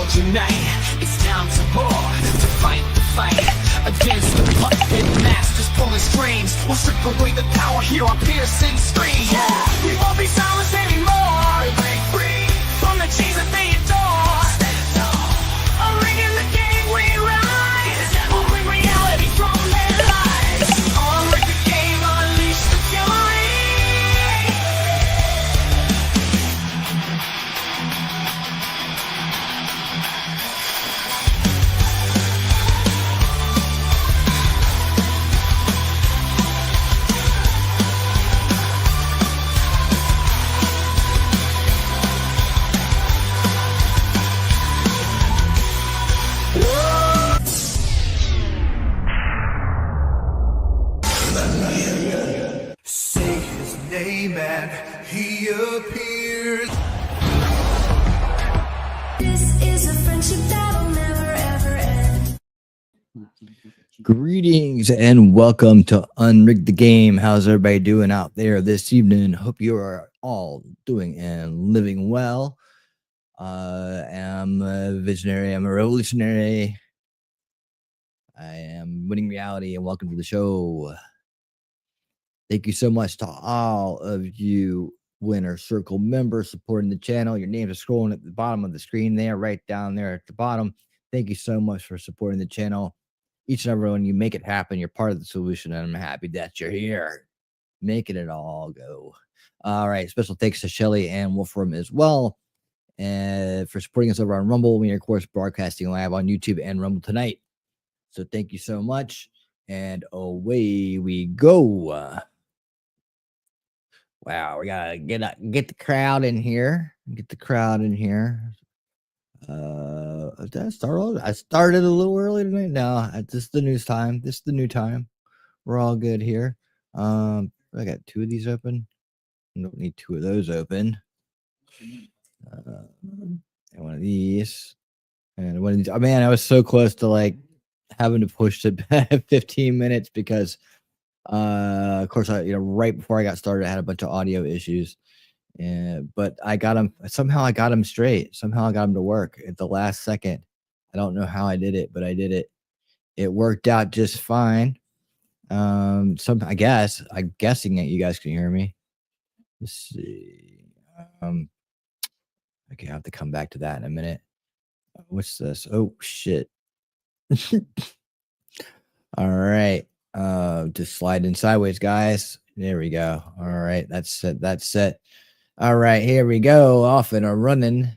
world unite. It's time to war, to fight the fight against the puppet masters pulling strings. We'll strip away the power, hear our piercing screams. Yeah, we won't be silenced anymore. We break free from the chains that they adore. Stand tall, unrigging the game, we rise. We'll bring reality from their lies. Unrig the game, unleash the fury. Say his name and he appears. This is a friendship that'll never ever end. Greetings and welcome to Unrig the Game. How's everybody doing out there this evening? Hope you are all doing and living well. I'm a visionary. I'm a revolutionary. I am winning reality, and welcome to the show. Thank you so much to all of you Winner Circle members supporting the channel. Your names are scrolling at the bottom of the screen there, right down there at the bottom. Thank you so much for supporting the channel. Each and every one, you make it happen. You're part of the solution, and I'm happy that you're here, making it all go. All right, special thanks to Shelly and Wolfram as well, and for supporting us over on Rumble. We are, of course, broadcasting live on YouTube and Rumble tonight. So thank you so much, and away we go. Wow, we gotta get the crowd in here. Get the crowd in here. Did I start? I started a little early tonight. No, this is the news time. This is the new time. We're all good here. I got two of these open. I don't need two of those open. And one of these. And one of these. Oh, man, I was so close to like having to push it 15 minutes because of course, right before I got started, I had a bunch of audio issues, but I got them somehow. I got them straight. Somehow I got them to work at the last second. I don't know how I did it, but I did it. It worked out just fine. I'm guessing that you guys can hear me. Let's see. Okay, I have to come back to that in a minute. What's this? Oh shit. All right. Just slide in sideways, guys. There we go. All right, that's set. That's set. All right, here we go. Off and a running.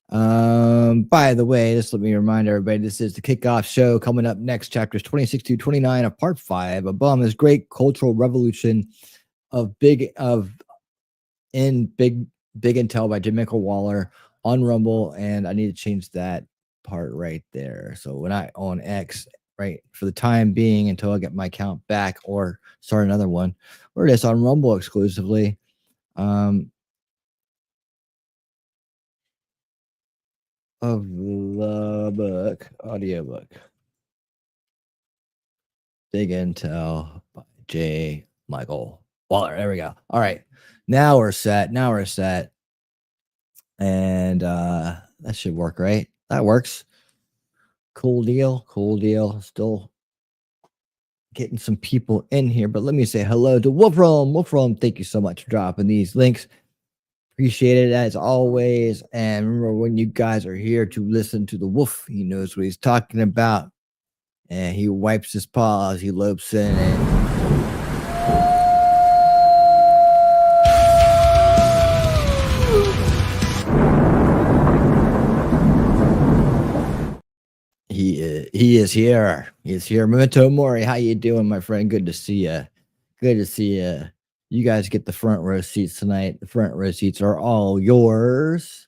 By the way, just let me remind everybody, this is the kickoff show. Coming up next, chapters 26 to 29 of part 5. Obama's great cultural revolution of Big Intel by Jim Michael Waller on Rumble, and I need to change that part right there. So when I on X, right, for the time being until I get my account back or start another one, or it is on Rumble exclusively. Of the book, audiobook, Big Intel by J. Michael Waller. There we go. All right, now we're set. Now we're set, and that should work, right? That works. Cool deal. Cool deal. Still getting some people in here, but let me say hello to Wolfram. Wolfram, thank you so much for dropping these links. Appreciate it as always. And remember, when you guys are here to listen to the wolf, he knows what he's talking about. And he wipes his paws, he lopes in and he is here. He is here. Memento Mori, how you doing, my friend? Good to see you. Good to see you. You guys get the front row seats tonight. The front row seats are all yours.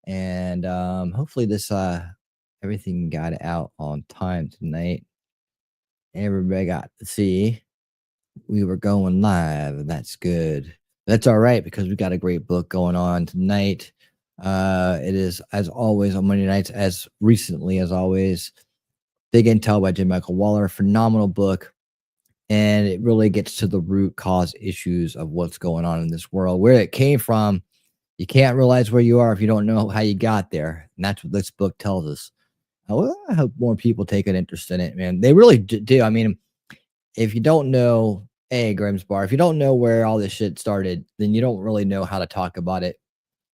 And hopefully this everything got out on time tonight. Everybody got to see we were going live, and that's good. That's all right, because we got a great book going on tonight. It is, as always, on Monday nights, as recently as always, Big Intel by J. Michael Waller. Phenomenal book. And it really gets to the root cause issues of what's going on in this world, where it came from. You can't realize where you are if you don't know how you got there. And that's what this book tells us. Well, I hope more people take an interest in it, man. They really do. I mean, if you don't know, hey, Grimm's Bar, if you don't know where all this shit started, then you don't really know how to talk about it.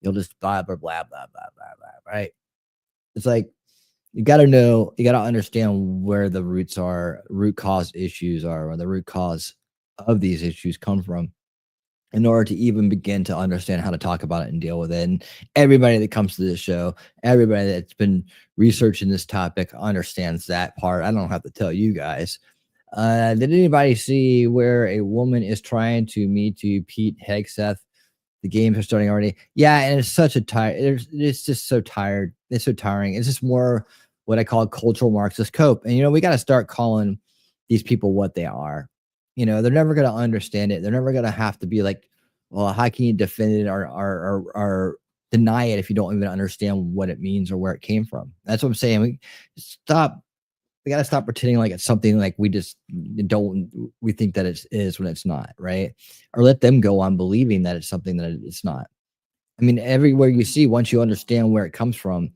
You'll just blah, blah, blah, blah, blah, blah, blah, right? It's like, you got to know, you got to understand where the roots are, root cause issues are, or the root cause of these issues come from in order to even begin to understand how to talk about it and deal with it. And everybody that comes to this show, everybody that's been researching this topic understands that part. I don't have to tell you guys. Did anybody see where a woman is trying to meet to Pete Hegseth? The games are starting already. Yeah, and it's such a tired. It's just so tired. It's so tiring. It's just more what I call cultural Marxist cope. And we got to start calling these people what they are. They're never going to understand it. They're never going to have to be like, well, how can you defend it or deny it if you don't even understand what it means or where it came from? That's what I'm saying. We got to stop pretending like it's something like we think that it is when it's not, right? Or let them go on believing that it's something that it's not. I mean, everywhere you see, once you understand where it comes from,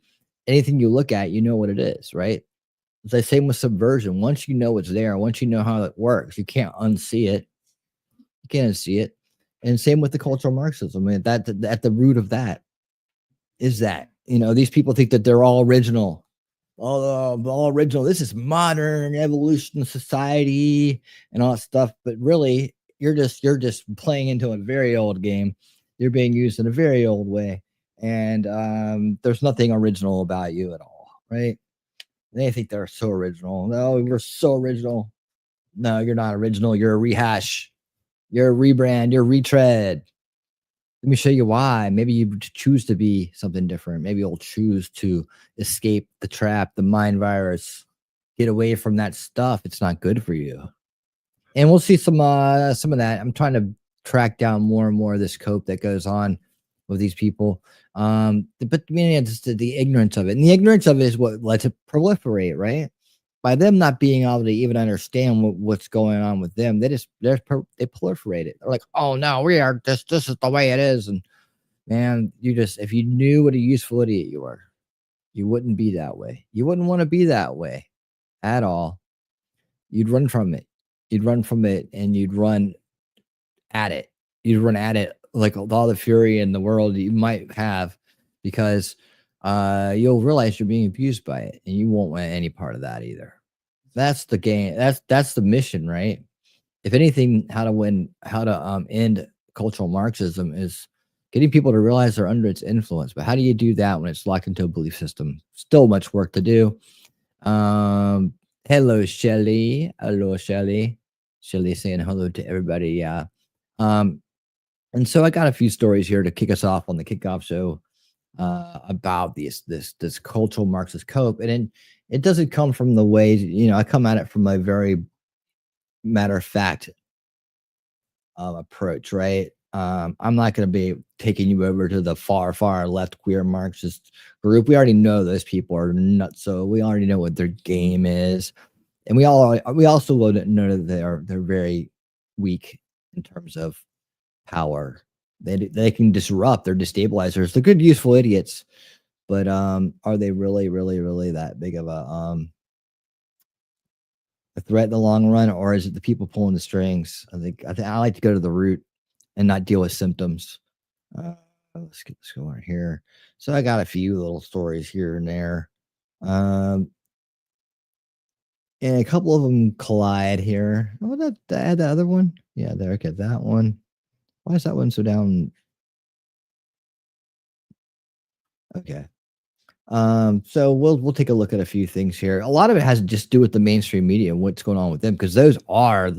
anything you look at, you know what it is, right? It's the same with subversion. Once you know it's there, once you know how it works, you can't unsee it. You can't unsee it. And same with the cultural Marxism. I mean, that at the root of that is that, these people think that they're all original. All original. This is modern evolution society and all that stuff. But really, you're just playing into a very old game. You're being used in a very old way, and there's nothing original about you at all, right? They think they're so original. No, we're so original. No, you're not original. You're a rehash. You're a rebrand. You're a retread. Let me show you why. Maybe you choose to be something different. Maybe you'll choose to escape the trap, the mind virus, get away from that stuff. It's not good for you. And we'll see some of that. I'm trying to track down more and more of this cope that goes on with these people. But I mean, it's the ignorance of it. And the ignorance of it is what lets it proliferate, right? By them not being able to even understand what's going on with them, they proliferate it. They're like, oh no, we are this is the way it is. And man, if you knew what a useful idiot you were, you wouldn't be that way. You wouldn't want to be that way at all. You'd run from it. You'd run from it and you'd run at it. You'd run at it like all the fury in the world you might have, because you'll realize you're being abused by it, and you won't want any part of that either. That's the game. That's the mission, right? If anything, how to end cultural Marxism is getting people to realize they're under its influence. But how do you do that when it's locked into a belief system? Still much work to do. Hello, Shelly. Hello, Shelly. Shelly saying hello to everybody. Yeah. And so I got a few stories here to kick us off on the kickoff show about this cultural Marxist cope. And it doesn't come from the way, I come at it from a very matter of fact approach, right? I'm not going to be taking you over to the far left queer Marxist group. We already know those people are nuts, so we already know what their game is, and we also know that they're very weak in terms of power. They can disrupt. They're destabilizers. They're good, useful idiots, but are they really that big of a threat in the long run, or is it the people pulling the strings? I think I like to go to the root and not deal with symptoms. Let's go on here. So I got a few little stories here and there, and a couple of them collide here. Oh, that add the other one. Yeah, there. Okay, that one. Why is that one so down? Okay. So we'll take a look at a few things here. A lot of it has to just do with the mainstream media and what's going on with them, because those are,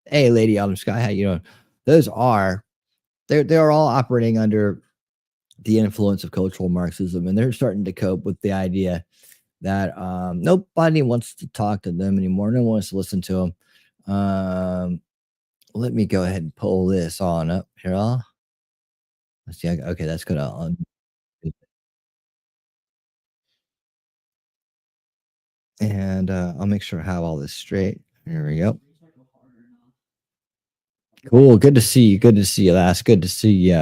hey, Lady Autumn Sky, how you doing? Those are, they're all operating under the influence of cultural Marxism, and they're starting to cope with the idea that nobody wants to talk to them anymore. No one wants to listen to them. Let me go ahead and pull this on up here. Let's see. Okay, that's gonna and I'll make sure I have all this straight. Here we go. Cool. Good to see you. Good to see you, lass. Good to see you.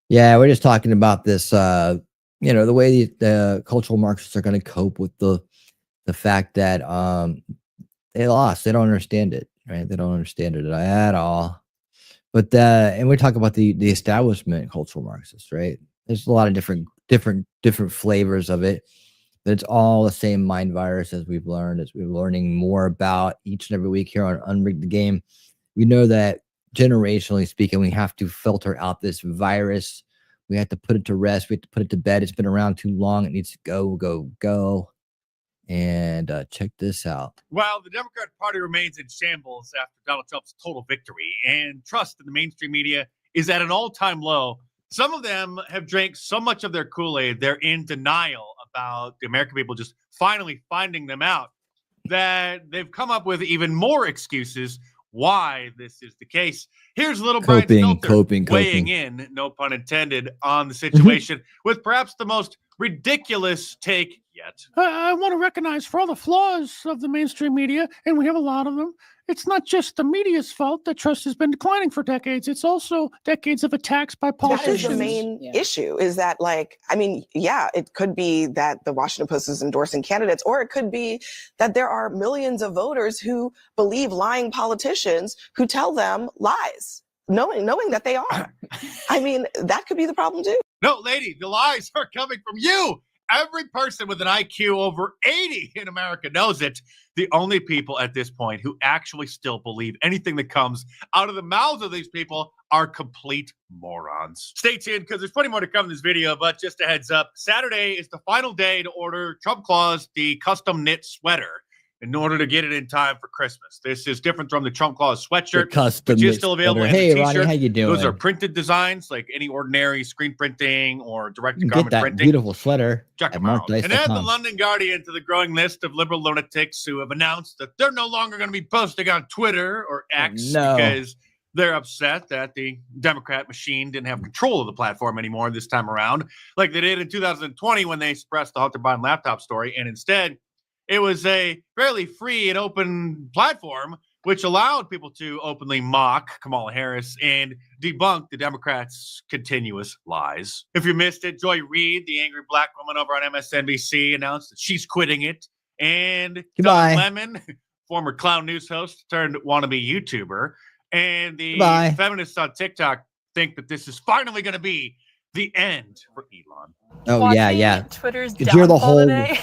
Yeah, we're just talking about this, the way the cultural Marxists are going to cope with the fact that they lost. They don't understand it, right? They don't understand it at all. But and we talk about the establishment cultural Marxists, right? There's a lot of different flavors of it, but it's all the same mind virus as we've learned, as we're learning more about each and every week here on Unrig the Game. We know that generationally speaking, we have to filter out this virus. We have to put it to rest. We have to put it to bed. It's been around too long. It needs to go. And check this out. While the Democrat Party remains in shambles after Donald Trump's total victory and trust in the mainstream media is at an all-time low, some of them have drank so much of their Kool-Aid, they're in denial about the American people just finally finding them out, that they've come up with even more excuses why this is the case. Here's little Brian Stelter weighing in, no pun intended, on the situation with perhaps the most ridiculous take yet. I want to recognize for all the flaws of the mainstream media, and we have a lot of them, it's not just the media's fault that trust has been declining for decades. It's also decades of attacks by politicians. That is the main issue, is that, it could be that the Washington Post is endorsing candidates, or it could be that there are millions of voters who believe lying politicians who tell them lies, knowing that they are. That could be the problem too. No, lady, the lies are coming from you. Every person with an IQ over 80 in America knows it. The only people at this point who actually still believe anything that comes out of the mouths of these people are complete morons. Stay tuned, because there's plenty more to come in this video, but just a heads up, Saturday is the final day to order Trump Claus the custom knit sweater in order to get it in time for Christmas. This is different from the Trump Claus sweatshirt, which is still available. Hey, Ronnie, how you doing? Those are printed designs, like any ordinary screen printing or direct-to-garment get that printing. Beautiful sweater. Check them out. And add the London Guardian to the growing list of liberal lunatics who have announced that they're no longer going to be posting on Twitter or X because they're upset that the Democrat machine didn't have control of the platform anymore this time around, like they did in 2020 when they suppressed the Hunter Biden laptop story, and instead it was a fairly free and open platform which allowed people to openly mock Kamala Harris and debunk the Democrats' continuous lies. If you missed it, Joy Reid, the angry black woman over on MSNBC, announced that she's quitting it. And Don Lemon, former clown news host turned wannabe YouTuber, and the feminists on TikTok think that this is finally going to be the end for Elon. Oh, yeah. Twitter's downfall today.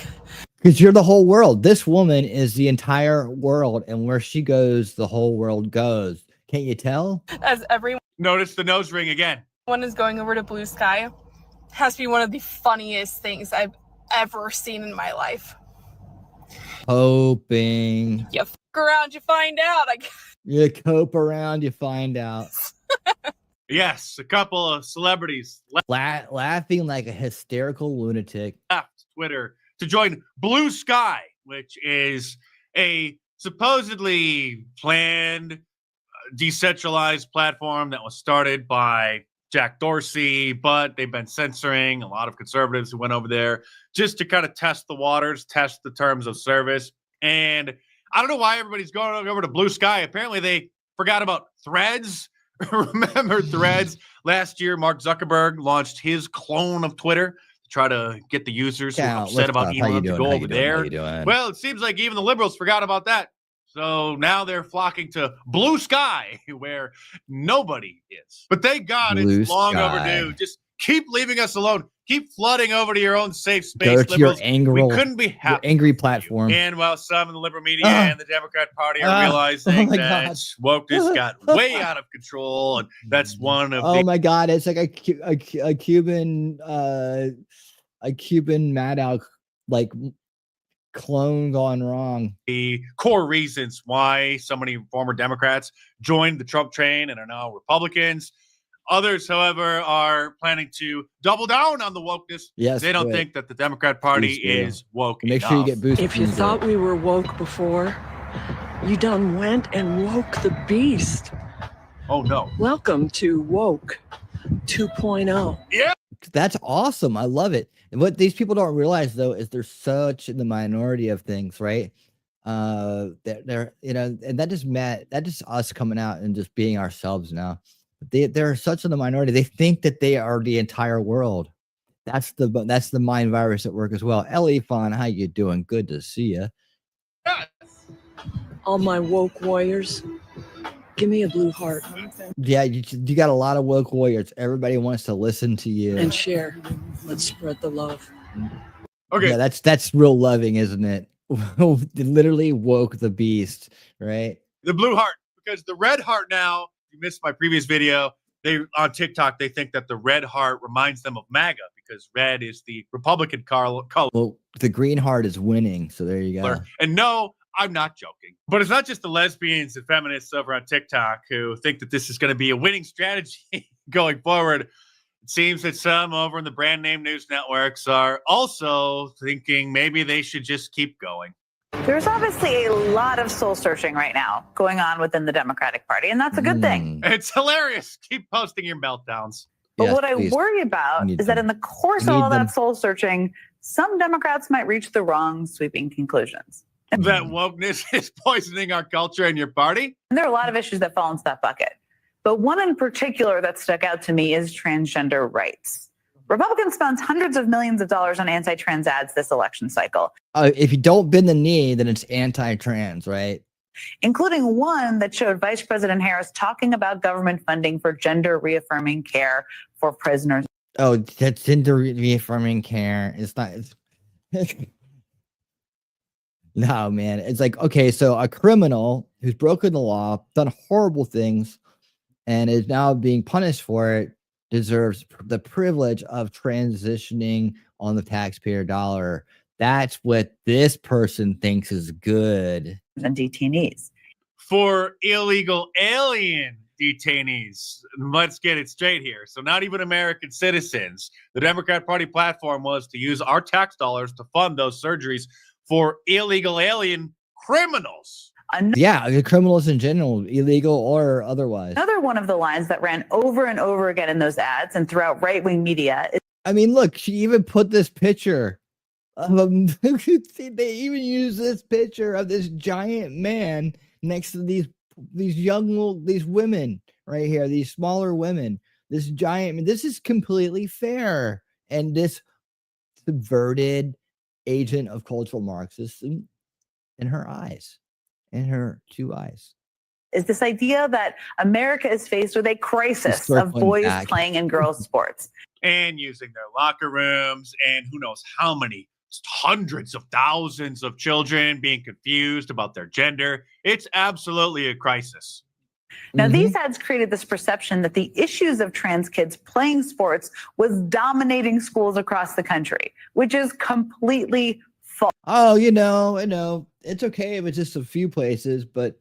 Because you're the whole world. This woman is the entire world, and where she goes, the whole world goes. Can't you tell? As everyone notice the nose ring again. One is going over to Blue Sky. Has to be one of the funniest things I've ever seen in my life. Hoping. You fuck around, you find out. You cope around, you find out. Yes, a couple of celebrities laughing like a hysterical lunatic left Twitter to join Blue Sky, which is a supposedly planned, decentralized platform that was started by Jack Dorsey, but they've been censoring a lot of conservatives who went over there just to kind of test the waters, test the terms of service. And I don't know why everybody's going over to Blue Sky. Apparently they forgot about Threads. Remember Threads? Last year, Mark Zuckerberg launched his clone of Twitter to try to get the users who are upset about Elon to go over there. Well, it seems like even the liberals forgot about that. So now they're flocking to Blue Sky, where nobody is. But thank God it's long overdue. Just keep leaving us alone. Keep flooding over to your own safe space. Go to your angry, we couldn't be happy. Angry platform. And while some in the liberal media and the Democrat Party are realizing that wokeness got way out of control, and that's one of my God, it's like a Cuban Maddow clone gone wrong. The core reasons why so many former Democrats joined the Trump train and are now Republicans. Others, however, are planning to double down on the wokeness. Yes, they don't think that the Democrat Party is woke Make sure you get boosted. If you thought we were woke before, you done went and woke the beast. Oh, no. Welcome to Woke 2.0. Yeah. That's awesome. I love it. And what these people don't realize, though, is they're such in the minority of things, right? They're and that just us coming out and just being ourselves now. They're such in the minority. They think that they are the entire world. That's the mind virus at work as well. Ellie Fawn, how you doing? Good to see you. All my woke warriors, give me a blue heart Yeah, you got a lot of woke warriors. Everybody wants to listen to you. and share. Let's spread the love. Okay. Yeah, that's real loving, isn't it? Literally woke the beast, right? The blue heart, because the red heart now, you missed my previous video. They on TikTok, they think that the red heart reminds them of MAGA because red is the Republican color. Well, the green heart is winning, so there you go. And no, I'm not joking. But it's not just the lesbians and feminists over on TikTok who think that this is going to be a winning strategy going forward. It seems that some over in the brand name news networks are also thinking maybe they should just keep going. There's obviously a lot of soul searching right now going on within the Democratic Party, and that's a good thing. It's hilarious. Keep posting your meltdowns. But Yes, what I please. worry about Need is that them. in the course of Need all them. that soul searching, some Democrats might reach the wrong sweeping conclusions. That wokeness is poisoning our culture and your party. And there are a lot of issues that fall into that bucket. But one in particular that stuck out to me is transgender rights. Republicans spent hundreds of millions of dollars on anti-trans ads this election cycle, If you don't bend the knee, then it's anti-trans, right? including one that showed Vice President Harris talking about government funding for gender reaffirming care for prisoners. Oh, that's gender reaffirming care. It's not. No, man. It's like, okay, so a criminal who's broken the law, done horrible things, and is now being punished for it, deserves the privilege of transitioning on the taxpayer dollar. That's what this person thinks is good. And detainees. For illegal alien detainees. Let's get it straight here. So not even American citizens. The Democrat Party platform was to use our tax dollars to fund those surgeries for illegal alien criminals. Yeah, the criminals in general, illegal or otherwise. Another one of the lines that ran over and over again in those ads and throughout right-wing media is I mean, look, she even put this picture of they even use this picture of this giant man next to these women right here, these smaller women. This giant, this is completely fair. And this subverted agent of cultural Marxism in her eyes, in her two eyes. is this idea that America is faced with a crisis of circling boys back. playing in girls' sports. And using their locker rooms and who knows how many hundreds of thousands of children being confused about their gender. It's absolutely a crisis. Now, these ads created this perception that the issues of trans kids playing sports was dominating schools across the country, which is completely false. Oh, I know. It's okay if it's just a few places, but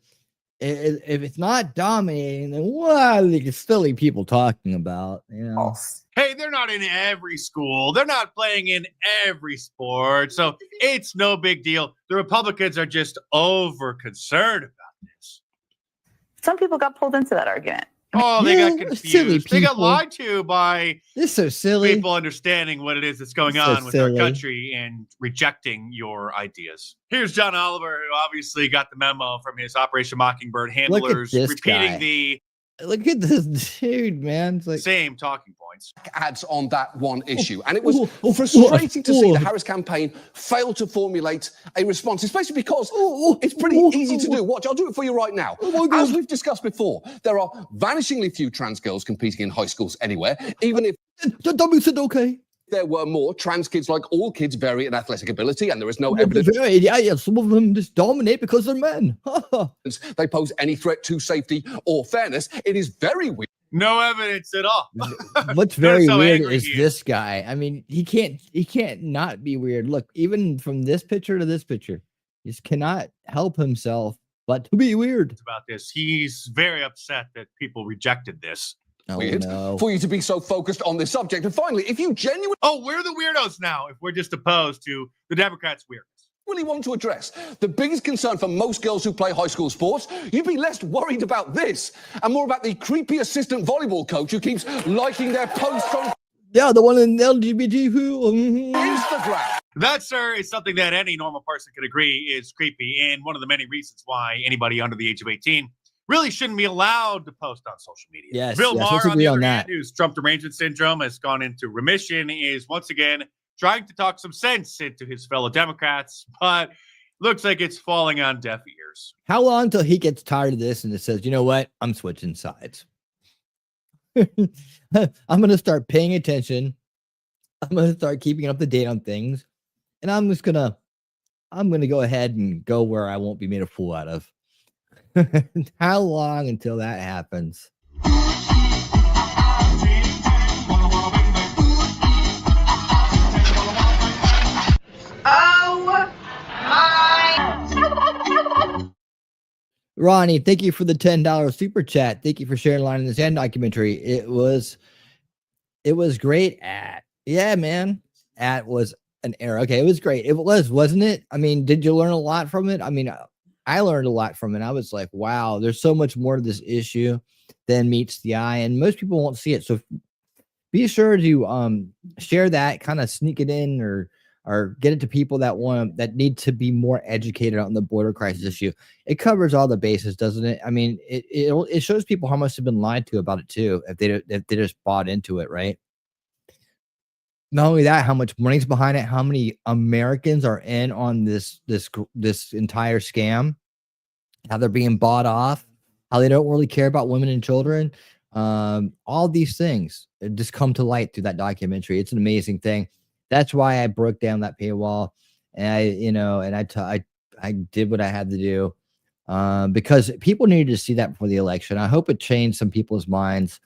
if it's not dominating, then what are these silly people talking about? Hey, they're not in every school. They're not playing in every sport. So it's no big deal. The Republicans are just over concerned about this. Some people got pulled into that argument. Oh, they got confused. They got people. lied to by This is so silly. people understanding what it is that's going It's so on with our silly. country and rejecting your ideas. Here's John Oliver, who obviously got the memo from his Operation Mockingbird handlers, this repeating guy. the Look at this dude, man. It's like same talking points. Ads on that one issue. And it was frustrating to see the Harris campaign fail to formulate a response, especially because it's pretty easy to do. Watch, I'll do it for you right now. As we've discussed before, there are vanishingly few trans girls competing in high schools anywhere, even if okay. there were more. Trans kids, like all kids, vary in athletic ability, and there is no evidence Yeah, some of them just dominate because they're men. they pose any threat to safety or fairness. It is very weird. No evidence at all. What's very so weird angry is he is. this guy. I mean, he can't not be weird. Look, even from this picture to this picture, he just cannot help himself but to be weird. About this, he's very upset that people rejected this. Oh, Weird no. for you to be so focused on this subject. And finally, if you genuinely We're the weirdos now if we're just opposed to the Democrats' weirdness. want to address the biggest concern for most girls who play high school sports, you'd be less worried about this and more about the creepy assistant volleyball coach who keeps liking their posts on Yeah, the one in LGBT who. Instagram. That, sir, is something that any normal person could agree is creepy, and one of the many reasons why anybody under the age of 18 really shouldn't be allowed to post on social media. Yes, Bill yes, Maher, let's on agree the on other that. hand, whose Trump derangement syndrome has gone into remission, is once again trying to talk some sense into his fellow Democrats, but looks like it's falling on deaf ears. How long till he gets tired of this and it says, you know what? I'm switching sides. I'm going to start paying attention. I'm going to start keeping up to date on things. And I'm going to go ahead and go where I won't be made a fool out of. How long until that happens? Ronnie, thank you for the $10 super chat. Thank you for sharing Line in the Sand documentary. It was great. Yeah, man. Was an era. Okay, it was great. It was, wasn't it? I mean, did you learn a lot from it? I mean, I learned a lot from it. I was like, wow, there's so much more to this issue than meets the eye, and most people won't see it. So be sure to share that, kind of sneak it in, or get it to people that need to be more educated on the border crisis issue. It covers all the bases, doesn't it? I mean, it shows people how much they've been lied to about it too, if they just bought into it, right? Not only that, how much money's behind it, how many Americans are in on this entire scam, how they're being bought off, how they don't really care about women and children. All these things just come to light through that documentary. It's an amazing thing. That's why I broke down that paywall, and I did what I had to do, because people needed to see that before the election. I hope it changed some people's minds.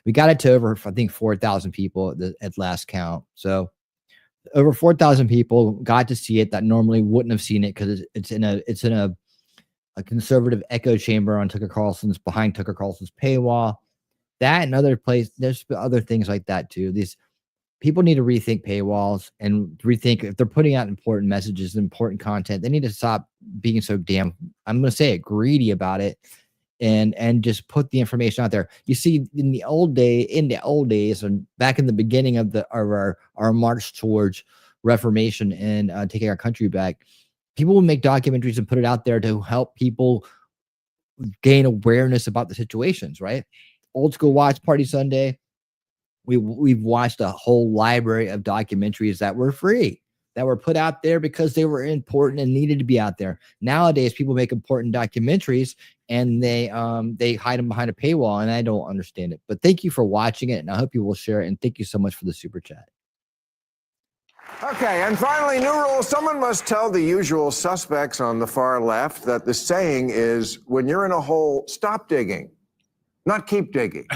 We got it to over, I think, 4,000 people at last count. So over 4,000 people got to see it that normally wouldn't have seen it, because it's in a conservative echo chamber on behind Tucker Carlson's paywall. That and other place, there's other things like that too. These people need to rethink paywalls and rethink if they're putting out important messages, important content. They need to stop being so damn, I'm going to say it, greedy about it, and just put the information out there. You see, in the old days, and back in the beginning of our march towards reformation and taking our country back, people would make documentaries and put it out there to help people gain awareness about the situations, right? Old School Watch Party Sunday, we've watched a whole library of documentaries that were free, that were put out there because they were important and needed to be out there. Nowadays, people make important documentaries and they hide them behind a paywall, and I don't understand it. But thank you for watching it, and I hope you will share it. And thank you so much for the super chat. Okay, and finally, new rule. Someone must tell the usual suspects on the far left that the saying is, when you're in a hole, stop digging, not keep digging.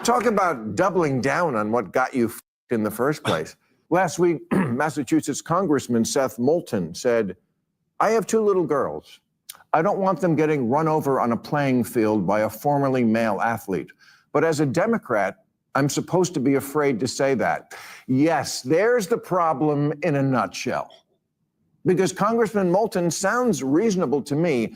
Talk about doubling down on what got you in the first place. Last week, Massachusetts Congressman Seth Moulton said, I have 2 little girls. I don't want them getting run over on a playing field by a formerly male athlete. But as a Democrat, I'm supposed to be afraid to say that. Yes, there's the problem in a nutshell. Because Congressman Moulton sounds reasonable to me,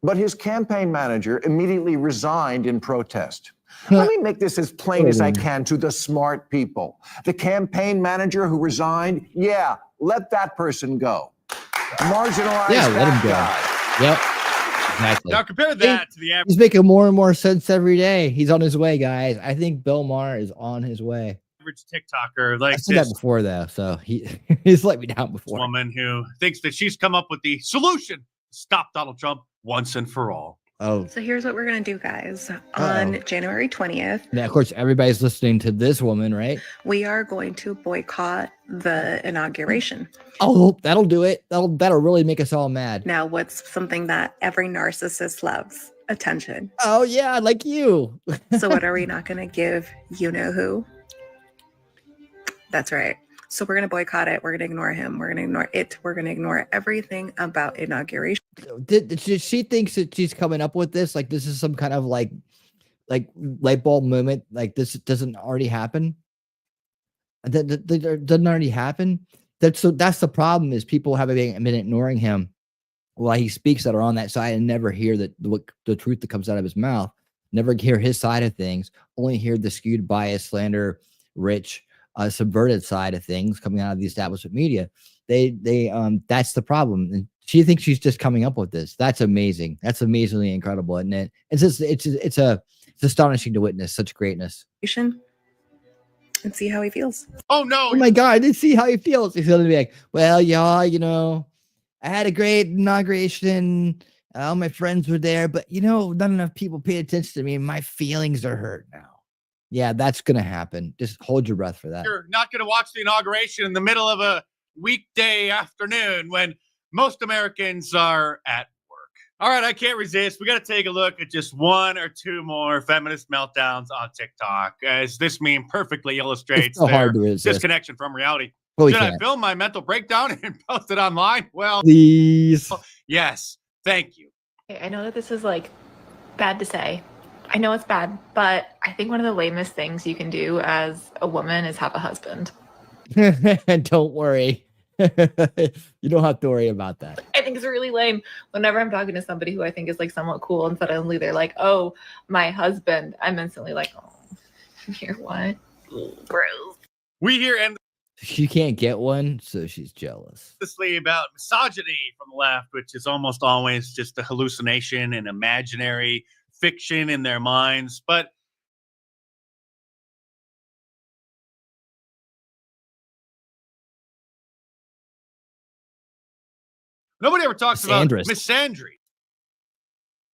but his campaign manager immediately resigned in protest. Let me make this as plain as I can to the smart people. The campaign manager who resigned, yeah, let that person go. Marginalize let him go. guy. Yep, exactly. Now compare that to the average. He's making more and more sense every day. He's on his way, guys. I think Bill Maher is on his way. TikToker, like I said that before, though, so he's let me down before. Woman who thinks that she's come up with the solution to stop Donald Trump once and for all. Oh, So here's what we're going to do, guys. On January 20th, now, of course, everybody's listening to this woman, right? we are going to boycott the inauguration. Oh, that'll do it. That'll really make us all mad. Now, what's something that every narcissist loves? Attention. Oh, yeah, like you. So what are we not going to give you-know-who? That's right. So we're going to boycott it. We're going to ignore him. We're going to ignore it. We're going to ignore everything about inauguration. Did she thinks that she's coming up with this? Like this is some kind of like light bulb moment? Like this doesn't already happen? That doesn't already happen? That's the problem, is people have been ignoring him while he speaks that are on that side and never hear the truth that comes out of his mouth. Never hear his side of things. Only hear the skewed, bias, slander, rich, subverted side of things coming out of the establishment media. They that's the problem. And She thinks she's just coming up with this. That's amazing. That's amazingly incredible, isn't it? It's astonishing to witness such greatness. And see how he feels. Oh no! Oh my God! Let's see how he feels. He's gonna be like, well, yeah, you know, I had a great inauguration. All my friends were there, but you know, not enough people paid attention to me. And my feelings are hurt now. Yeah, that's gonna happen. Just hold your breath for that. You're not going to watch the inauguration in the middle of a weekday afternoon when most Americans are at work. All right, I can't resist. We got to take a look at just one or two more feminist meltdowns on TikTok, as this meme perfectly illustrates so their hard to resist. disconnection from reality. Well, we Should I can't. film my mental breakdown and post it online? Well, Please. yes. Thank you. I know that this is like bad to say. I know it's bad, but I think one of the lamest things you can do as a woman is have a husband. Don't worry. You don't have to worry about that. I think it's really lame. Whenever I'm talking to somebody who I think is like somewhat cool and suddenly they're like, oh, my husband, I'm instantly like, oh, you're what? Gross. We hear and She can't get one, so she's jealous. about misogyny from the left, which is almost always just a hallucination and imaginary fiction in their minds. But nobody ever talks about Misandrist. misandry.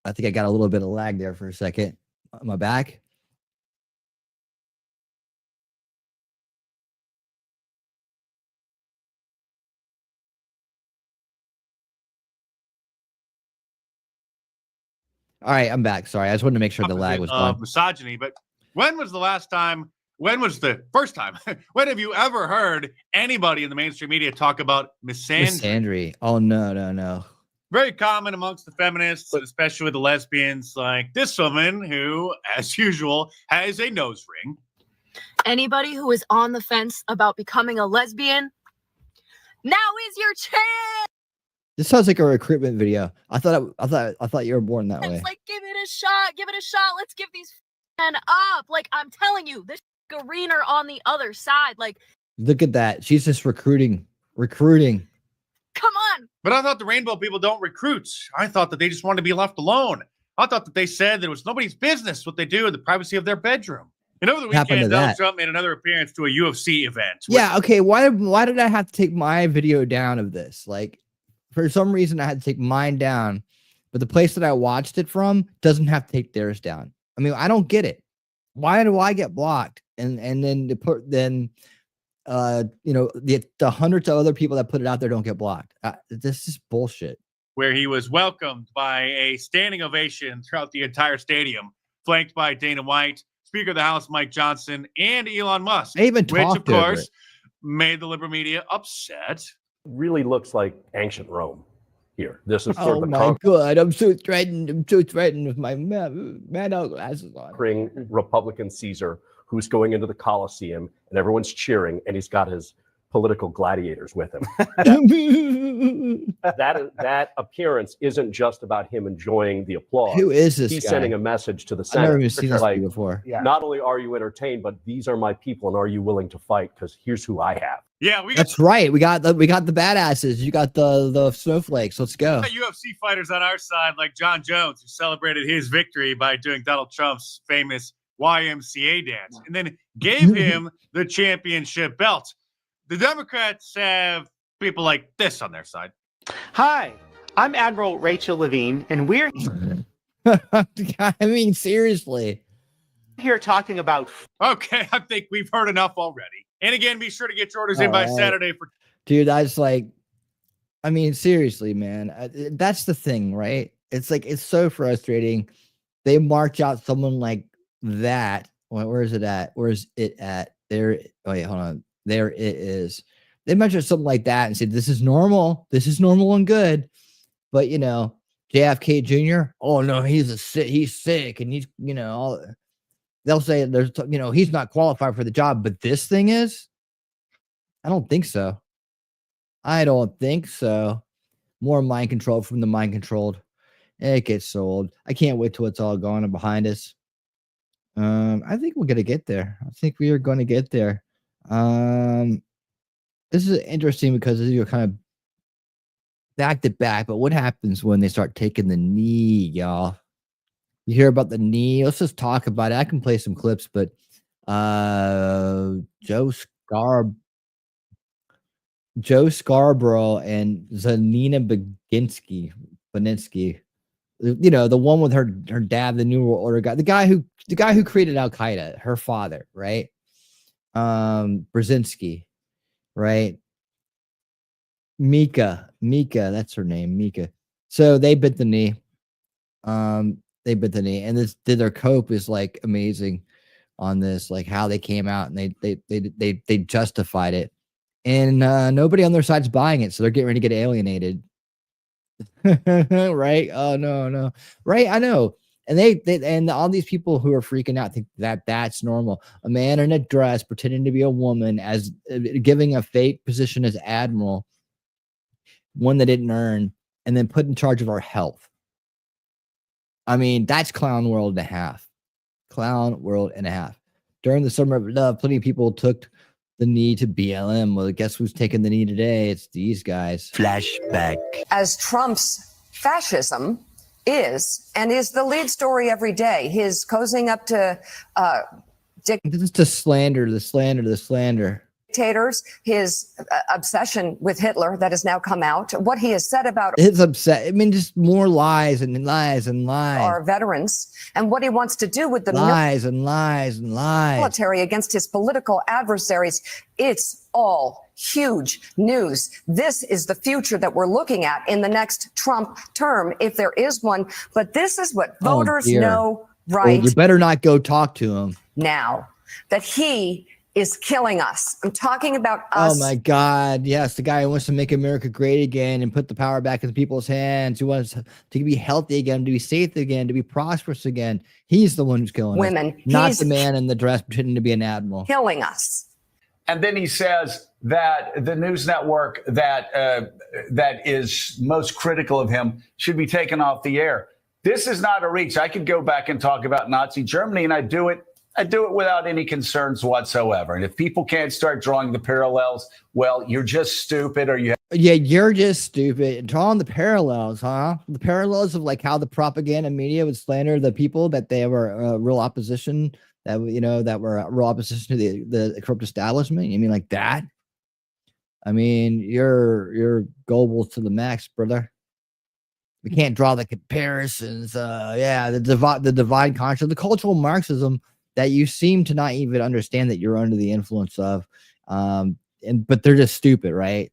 I think I got a little bit of lag there for a second. Am I back? All right, I'm back. Sorry, I just wanted to make sure the lag was gone. Misogyny. But when was the last time? When was the first time? When have you ever heard anybody in the mainstream media talk about misandry? Misandry. Oh no. Very common amongst the feminists, and especially with the lesbians, like this woman who, as usual, has a nose ring. Anybody who is on the fence about becoming a lesbian, now is your chance. This sounds like a recruitment video. I thought you were born that way. It's like, give it a shot. Let's give these men up. Like, I'm telling you, this arena on the other side. Like, Look at that. She's just recruiting. come on. But I thought the rainbow people don't recruit. I thought that they just wanted to be left alone. I thought that they said that it was nobody's business what they do in the privacy of their bedroom. And over the Happened to weekend, Donald that. Trump made another appearance to a UFC event. Yeah, okay. Why did I have to take my video down of this? Like, for some reason I had to take mine down, but the place that I watched it from doesn't have to take theirs down. I mean, I don't get it. Why do I get blocked? And then the hundreds of other people that put it out there don't get blocked. This is bullshit. Where he was welcomed by a standing ovation throughout the entire stadium, flanked by Dana White, Speaker of the House Mike Johnson, and Elon Musk. They even which, of talked over course, it. made the liberal media upset. Really looks like ancient Rome here. This is sort Oh of the my God, I'm so threatened. with my man glasses on. conquering Republican Caesar who's going into the Colosseum and everyone's cheering and he's got his political gladiators with him. that appearance isn't just about him enjoying the applause. Who is this He's guy? sending a message to the I've Senate. never even seen this like, before. Yeah. Not only are you entertained, but these are my people, and are you willing to fight? Because here's who I have. Yeah, we got That's right. We got the badasses. You got the snowflakes. Let's go. UFC fighters on our side, like John Jones, who celebrated his victory by doing Donald Trump's famous YMCA dance, and then gave him the championship belt. The Democrats have people like this on their side. Hi, I'm Admiral Rachel Levine, and we're I mean, seriously. here talking about. Okay, I think we've heard enough already. And again, be sure to get your orders in by All right. Saturday for. Dude, I just like, I mean, seriously, man. That's the thing, right? It's like, it's so frustrating. They march out someone like that. Where is it at? Where's it at? There. Oh, wait, hold on. There it is. They measure something like that and say, this is normal. This is normal and good. But, you know, JFK Jr., oh, no, he's sick. And he's, you know, they'll say there's, you know, he's not qualified for the job. But this thing is, I don't think so. I don't think so. More mind control from the mind controlled. It gets sold. I can't wait till it's all gone and behind us. I think we're going to get there. I think we are going to get there. This is interesting because you're kind of backed it back. But what happens when they start taking the knee, y'all? You hear about the knee? Let's just talk about it. I can play some clips, but Joe Scarborough and Zanina Baninsky, you know, the one with her dad, the New World Order guy, the guy who created Al Qaeda, her father, right? Brzezinski, right? Mika, that's her name, Mika. So they bit the knee. And their cope is like amazing on this, like how they came out and they justified it, and nobody on their side's buying it, so they're getting ready to get alienated. Right? Oh no, right? I know. And they and all these people who are freaking out think that that's normal. A man in a dress pretending to be a woman, as giving a fake position as admiral, one they didn't earn, and then put in charge of our health. I mean, that's clown world and a half. Clown world and a half. During the summer of love, plenty of people took the knee to BLM. Well, guess who's taking the knee today? It's these guys. Flashback. As Trump's fascism is the lead story every day. His cozying up to This is the slander. dictators, his obsession with Hitler that has now come out, what he has said about It's upset. I mean, just more lies and lies and lies. our veterans, and what he wants to do with the Lies and lies and lies. military against his political adversaries. It's all huge news. This is the future that we're looking at in the next Trump term, if there is one. But this is what voters dear. know Well, right you better not go talk to him. now, that he is killing us. I'm talking about us. Oh my God. Yes, the guy who wants to make America great again and put the power back in people's hands, who wants to be healthy again, to be safe again, to be prosperous again. He's the one who's killing Women. us, not He's the man in the dress pretending to be an admiral. killing us. And then he says that the news network that is most critical of him should be taken off the air. This is not a reach. I could go back and talk about Nazi Germany, and I do it without any concerns whatsoever. And if people can't start drawing the parallels, well, you're just stupid, or you're just stupid. And drawing the parallels, huh? The parallels of like how the propaganda media would slander the people that they were real opposition, that were real opposition to the corrupt establishment. You mean like that? I mean, you're global to the max, brother. We can't draw the comparisons. The divide conscience, the cultural Marxism that you seem to not even understand that you're under the influence of. But they're just stupid, right?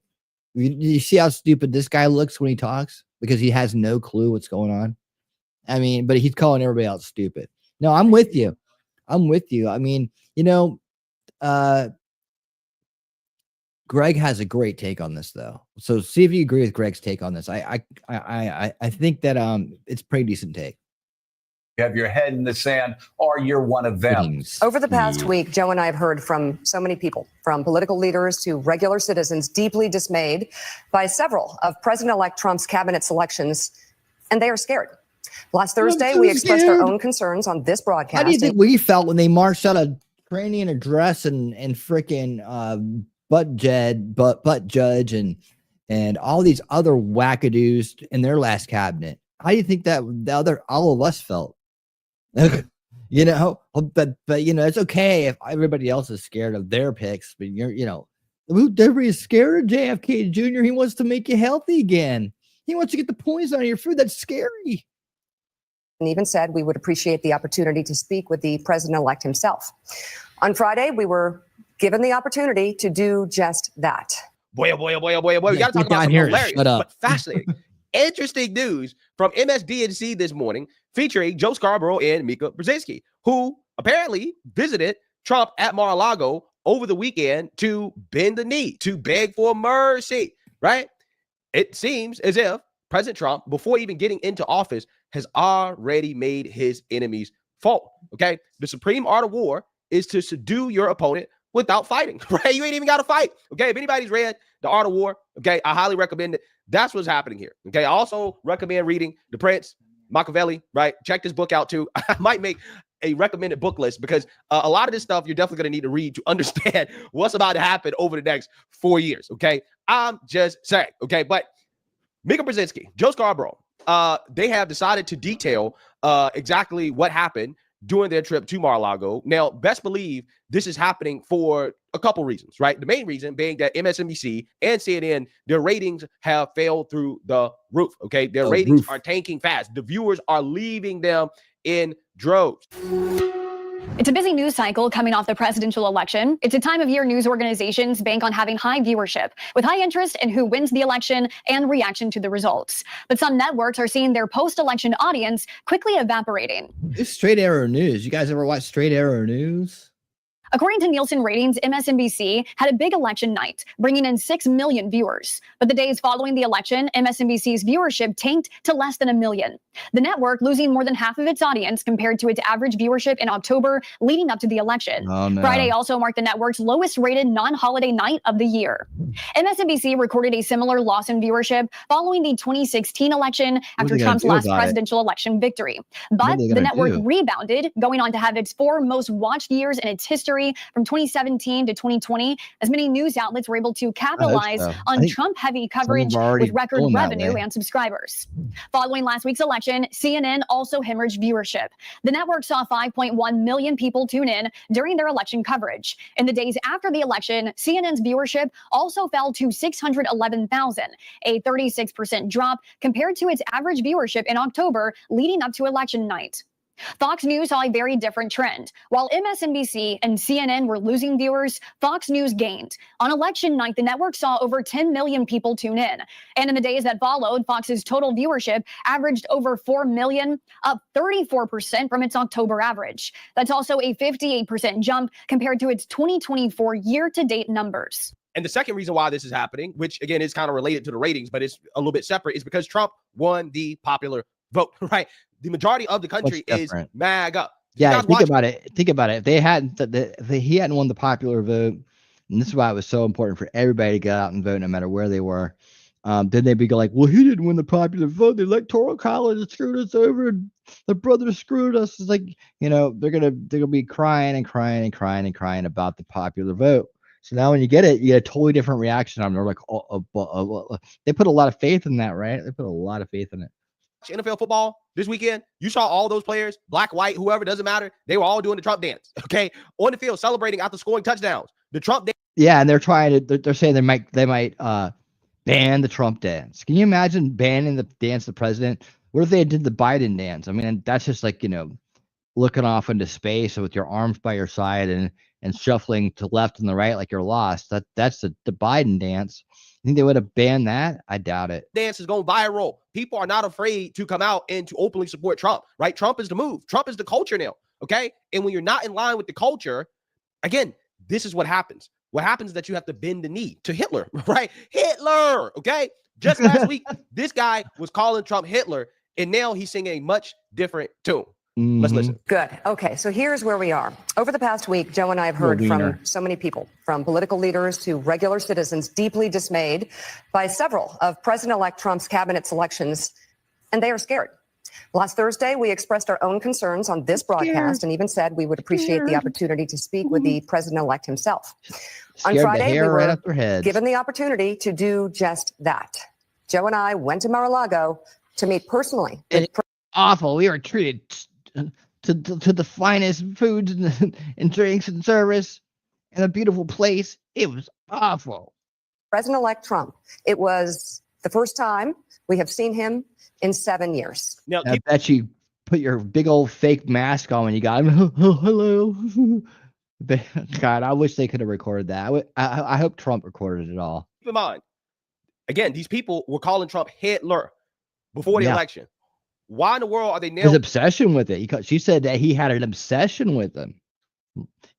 You see how stupid this guy looks when he talks, because he has no clue what's going on. I mean, but he's calling everybody else stupid. No, I'm with you. I mean, Greg has a great take on this, though. So see if you agree with Greg's take on this. I think that it's a pretty decent take. you have your head in the sand, or you're one of them. Over the past week, Joe and I have heard from so many people, from political leaders to regular citizens, deeply dismayed by several of President-elect Trump's cabinet selections, and they are scared. Last Thursday, we expressed our own concerns on this broadcast. How do you think we felt when they marched out a tranny in a dress and freaking butt judge and all these other wackadoos in their last cabinet? How do you think that all of us felt? But it's okay if everybody else is scared of their picks, but everybody's scared of JFK Jr. He wants to make you healthy again. He wants to get the poison out of your food. That's scary. And even said we would appreciate the opportunity to speak with the president-elect himself. On Friday, we were given the opportunity to do just that. Boy. We got to talk about some hilarious but fascinating, interesting news from MSDNC this morning featuring Joe Scarborough and Mika Brzezinski, who apparently visited Trump at Mar-a-Lago over the weekend to bend the knee, to beg for mercy, right? It seems as if President Trump, before even getting into office, has already made his enemies fall, okay? The supreme art of war is to subdue your opponent without fighting, right? You ain't even got to fight, okay? If anybody's read The Art of War, okay, I highly recommend it. That's what's happening here, okay? I also recommend reading The Prince, Machiavelli, right? Check this book out too. I might make a recommended book list because a lot of this stuff you're definitely going to need to read to understand what's about to happen over the next 4 years, okay? I'm just saying, okay? But Mika Brzezinski, Joe Scarborough, they have decided to detail exactly what happened during their trip to Mar-a-Lago. Now, best believe this is happening for a couple reasons, right? The main reason being that MSNBC and CNN, their ratings have failed through the roof, okay? Their ratings are tanking fast. The viewers are leaving them in droves. It's a busy news cycle coming off the presidential election. It's a time of year news organizations bank on having high viewership, with high interest in who wins the election and reaction to the results. But some networks are seeing their post-election audience quickly evaporating. It's straight arrow news. You guys ever watch straight arrow news? According to Nielsen ratings, MSNBC had a big election night, bringing in 6 million viewers. But the days following the election, MSNBC's viewership tanked to less than 1 million. The network losing more than half of its audience compared to its average viewership in October leading up to the election. Oh, no. Friday also marked the network's lowest rated non-holiday night of the year. MSNBC recorded a similar loss in viewership following the 2016 election after Trump's last presidential election victory. But the network rebounded, going on to have its 4 most watched years in its history from 2017 to 2020, as many news outlets were able to capitalize on Trump-heavy coverage with record revenue and subscribers. Following last week's election, CNN also hemorrhaged viewership. The network saw 5.1 million people tune in during their election coverage. In the days after the election, CNN's viewership also fell to 611,000, a 36% drop compared to its average viewership in October leading up to election night. Fox News saw a very different trend. While MSNBC and CNN were losing viewers, Fox News gained. On election night, the network saw over 10 million people tune in. And in the days that followed, Fox's total viewership averaged over 4 million, up 34% from its October average. That's also a 58% jump compared to its 2024 year-to-date numbers. And the second reason why this is happening, which again is kind of related to the ratings, but it's a little bit separate, is because Trump won the popular vote, right? The majority of the country is MAGA. Yeah, think about it. Think about it. If they hadn't, if he hadn't won the popular vote, and this is why it was so important for everybody to get out and vote, no matter where they were. Then they'd be like, "Well, he didn't win the popular vote. The Electoral College screwed us over. The brothers screwed us." It's like, you know, they're gonna be crying and crying and crying and crying about the popular vote. So now when you get it, you get a totally different reaction. They're like, they put a lot of faith in that, right? They put a lot of faith in it. NFL football this weekend, you saw all those players, black, white, whoever, doesn't matter. They were all doing the Trump dance, okay? On the field, celebrating after scoring touchdowns. The Trump dance. Yeah, and they're trying to, they're saying they might ban the Trump dance. Can you imagine banning the dance of the president? What if they did the Biden dance? I mean, that's just like, you know, looking off into space with your arms by your side and shuffling to left and the right like you're lost. That's the Biden dance. You think they would have banned that? I doubt it. Dance is going viral. People are not afraid to come out and to openly support Trump, right? Trump is the move. Trump is the culture now, okay? And when you're not in line with the culture, again, this is what happens. What happens is that you have to bend the knee to Hitler, right? Hitler, okay? Just last week, this guy was calling Trump Hitler, and now he's singing a much different tune. Let's listen. Good. Okay, so here's where we are. Over the past week, Joe and I have heard from so many people, from political leaders to regular citizens, deeply dismayed by several of President-elect Trump's cabinet selections, and they are scared. Last Thursday, we expressed our own concerns on this broadcast and even said we would appreciate the opportunity to speak with the president-elect himself. On Friday, we were given the opportunity to do just that. Joe and I went to Mar-a-Lago to meet personally. Awful. We were treated to the finest foods and drinks and service and a beautiful place. It was awful. President-elect Trump. It was the first time we have seen him in 7 years. Now, I bet you put your big old fake mask on when you got him. Oh, hello. God, I wish they could have recorded that. I hope Trump recorded it all. Keep in mind, again, these people were calling Trump Hitler before the election. Why in the world are they now his obsession with it? She said that he had an obsession with him.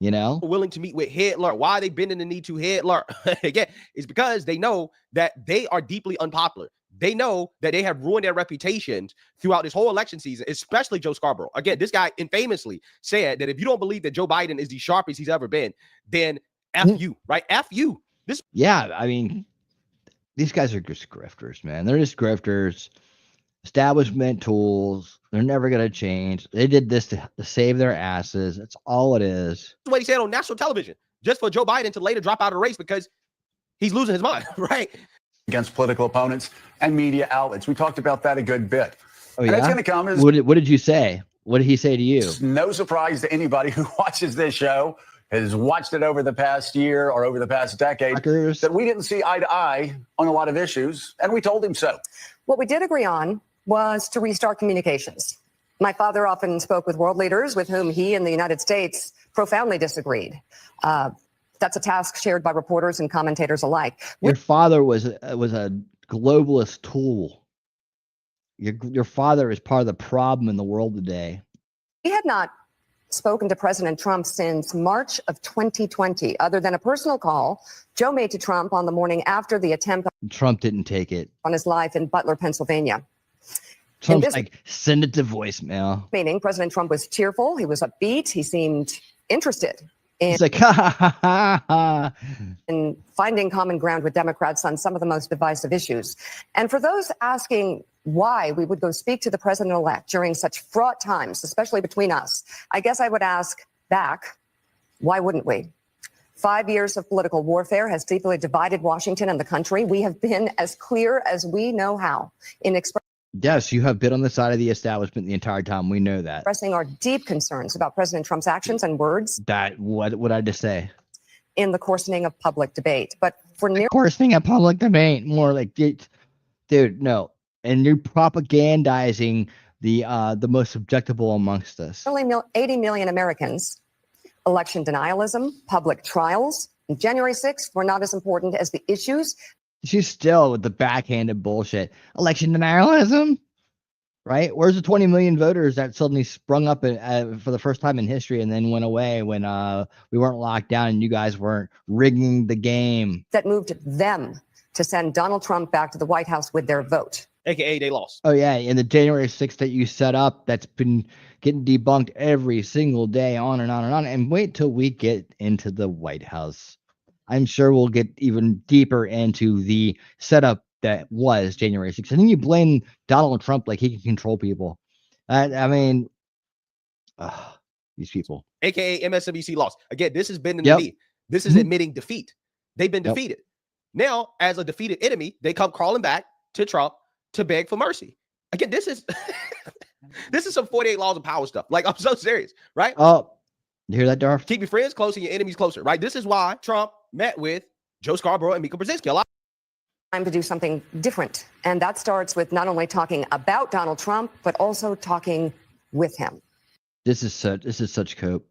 You know, willing to meet with Hitler. Why are they bending the knee to Hitler? Again, it's because they know that they are deeply unpopular. They know that they have ruined their reputations throughout this whole election season, especially Joe Scarborough. Again, this guy infamously said that if you don't believe that Joe Biden is the sharpest he's ever been, then F you, right? F you. Yeah, I mean, these guys are just grifters, man. They're just grifters. Establishment tools. They're never going to change. They did this to save their asses. That's all it is. That's what he said on national television, just for Joe Biden to later drop out of the race because he's losing his mind, right? against political opponents and media outlets. We talked about that a good bit. Oh, and yeah? it's going to come as What did you say? What did he say to you? no surprise to anybody who watches this show, has watched it over the past year or over the past decade, that we didn't see eye to eye on a lot of issues, and we told him so. What we did agree on was to restart communications. My father often spoke with world leaders with whom he and the United States profoundly disagreed. That's a task shared by reporters and commentators alike. Your father was a globalist tool. Your father is part of the problem in the world today. We had not spoken to President Trump since March of 2020, other than a personal call Joe made to Trump on the morning after the attempt Trump didn't take it. on his life in Butler, Pennsylvania. Trump's like, send it to voicemail. Meaning President Trump was cheerful, he was upbeat, he seemed interested He's like, ha, ha, ha, ha. in finding common ground with Democrats on some of the most divisive issues. And for those asking why we would go speak to the president-elect during such fraught times, especially between us, I guess I would ask back, why wouldn't we? 5 years of political warfare has deeply divided Washington and the country. We have been as clear as we know how in Yes, you have been on the side of the establishment the entire time. We know that. expressing our deep concerns about President Trump's actions and words What I just say? in the coarsening of public debate. But for Coarsening a public debate, more like, dude, no. And you're propagandizing the most subjectable amongst us. nearly 80 million Americans, election denialism, public trials, and January 6th were not as important as the issues. She's still with the backhanded bullshit. Election denialism, right? Where's the 20 million voters that suddenly sprung up for the first time in history and then went away when we weren't locked down and you guys weren't rigging the game? That moved them to send Donald Trump back to the White House with their vote. AKA they lost. Oh, yeah. And the January 6th that you set up, that's been getting debunked every single day, on and on and on. And wait till we get into the White House. I'm sure we'll get even deeper into the setup that was January 6th. And then you blame Donald Trump like he can control people. I mean, these people. AKA MSNBC lost. Again, this is bending the knee. This is admitting defeat. They've been defeated. Now, as a defeated enemy, they come crawling back to Trump to beg for mercy. Again, this is this is some 48 laws of power stuff. Like, I'm so serious, right? Oh, you hear that, Darth? Keep your friends close and your enemies closer, right? This is why Trump met with Joe Scarborough and Mika Brzezinski. A lot. Time to do something different. And that starts with not only talking about Donald Trump, but also talking with him. This is such cope.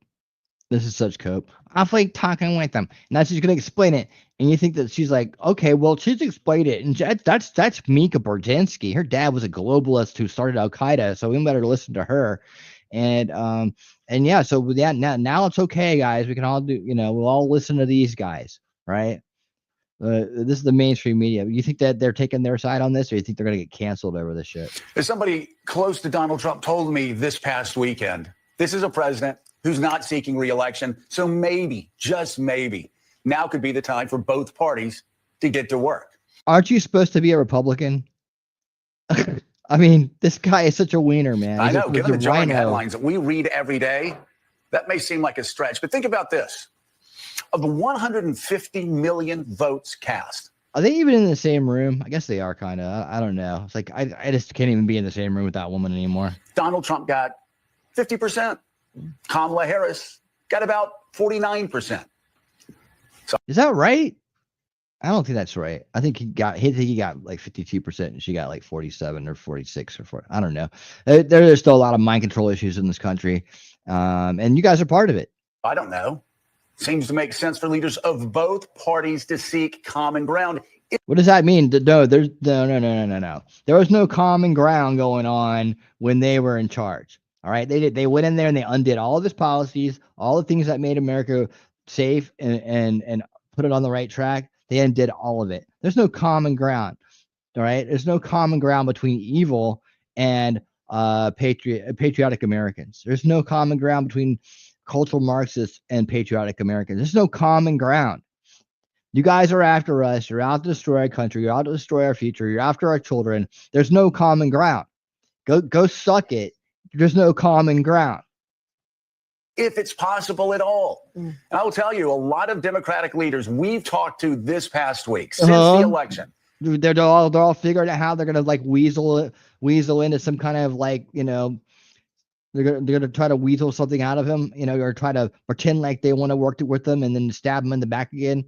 This is such cope. I like talking with them. And that's she's gonna explain it. And you think that she's like, okay, well, she's explained it. And that's Mika Brzezinski. Her dad was a globalist who started Al Qaeda, so we better listen to her. And yeah, so yeah, now it's okay, guys. We can all do, we'll all listen to these guys, right? This is the mainstream media. You think that they're taking their side on this, or you think they're gonna get canceled over this shit? As somebody close to Donald Trump told me this past weekend, this is a president who's not seeking re-election. So maybe, just maybe, now could be the time for both parties to get to work. Aren't you supposed to be a Republican? I mean, this guy is such a wiener, man. I know, given the jarring headlines that we read every day, that may seem like a stretch. But think about this. Of the 150 million votes cast, are they even in the same room? I guess they are, kind of. I don't know. It's like, I just can't even be in the same room with that woman anymore. Donald Trump got 50%. Kamala Harris got about 49%. So, is that right? I don't think that's right. I think he got like 52%, and she got like 47 or 46 or 40. I don't know. There's still a lot of mind control issues in this country, and you guys are part of it. I don't know. Seems to make sense for leaders of both parties to seek common ground. What does that mean? No, there's no. There was no common ground going on when they were in charge. All right, they went in there and they undid all of his policies, all the things that made America safe and put it on the right track. They undid all of it. There's no common ground. All right, there's no common ground between evil and patriotic Americans. There's no common ground between cultural Marxists and patriotic Americans. There's no common ground. You guys are after us. You're out to destroy our country. You're out to destroy our future. You're after our children. There's no common ground. Go suck it. There's no common ground. If it's possible at all. And I will tell you, a lot of Democratic leaders we've talked to this past week since the election They're all figuring out how they're gonna like weasel into some kind of like, they're gonna try to weasel something out of him, or try to pretend like they want to work with them and then stab him in the back again.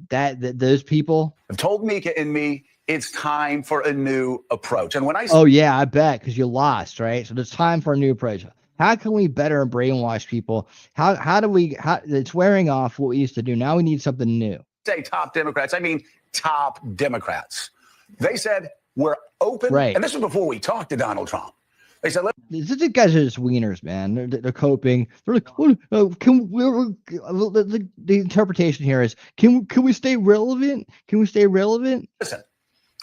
That those people have told Mika and me it's time for a new approach. And when I oh yeah, I bet, because you lost, right? So it's time for a new approach. How can we better brainwash people? How it's wearing off what we used to do. Now we need something new. say top Democrats, I mean top Democrats. They said we're open. Right. And this was before we talked to Donald Trump. They said, These guys are just wieners, man. They're coping. They're like, the interpretation here is, can we stay relevant? Can we stay relevant? listen,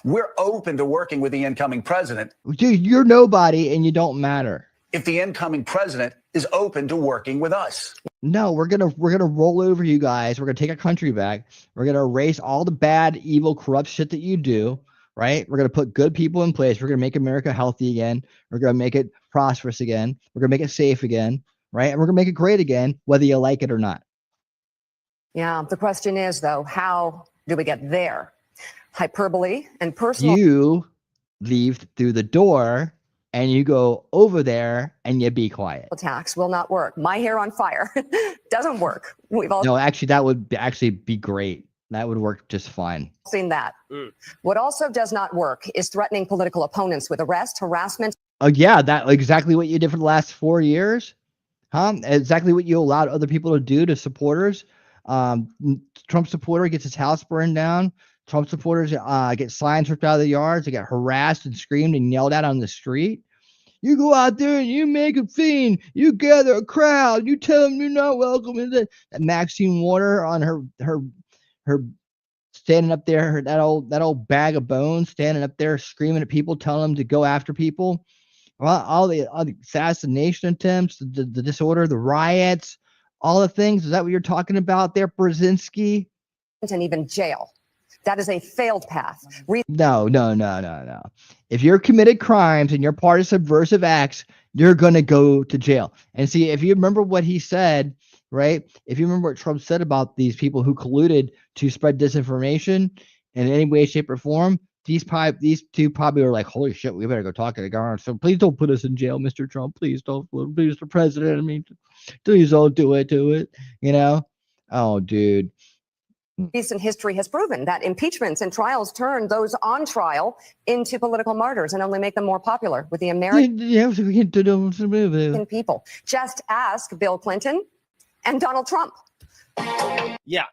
we're open to working with the incoming president. Dude, you're nobody and you don't matter. If the incoming president is open to working with us. No, we're gonna roll over you guys. We're gonna take our country back. We're gonna erase all the bad, evil, corrupt shit that you do. Right? We're gonna put good people in place. We're gonna make America healthy again. We're gonna make it prosperous again. We're gonna make it safe again. Right? And we're gonna make it great again, whether you like it or not. Yeah. The question is, though, how do we get there? Hyperbole and personal. You leave through the door and you go over there and you be quiet. Attacks will not work. My hair on fire doesn't work. We've all No, actually, that would actually be great. That would work just fine. seen that. What also does not work is threatening political opponents with arrest, harassment. Oh yeah, that exactly what you did for the last 4 years, huh? Exactly what you allowed other people to do to supporters. Trump supporter gets his house burned down. Trump supporters get signs ripped out of the yards. They get harassed and screamed and yelled at on the street. You go out there and you make a scene. You gather a crowd. You tell them you're not welcome. And that Maxine Waters on her standing up there, that old bag of bones, standing up there screaming at people, telling them to go after people. All the assassination attempts, the disorder, the riots, all the things. Is that what you're talking about there, Brzezinski? And even jail. That is a failed path. No. If you're committed crimes and you're part of subversive acts, you're going to go to jail. And see, if you remember what he said, right? If you remember what Trump said about these people who colluded to spread disinformation in any way, shape, or form, these two probably were like, holy shit, we better go talk to the government. So please don't put us in jail, Mr. Trump. Please don't, please, Mr. President. I mean, please don't do it. Oh, dude. Recent history has proven that impeachments and trials turn those on trial into political martyrs and only make them more popular with the American people. Just ask Bill Clinton and Donald Trump. Yeah.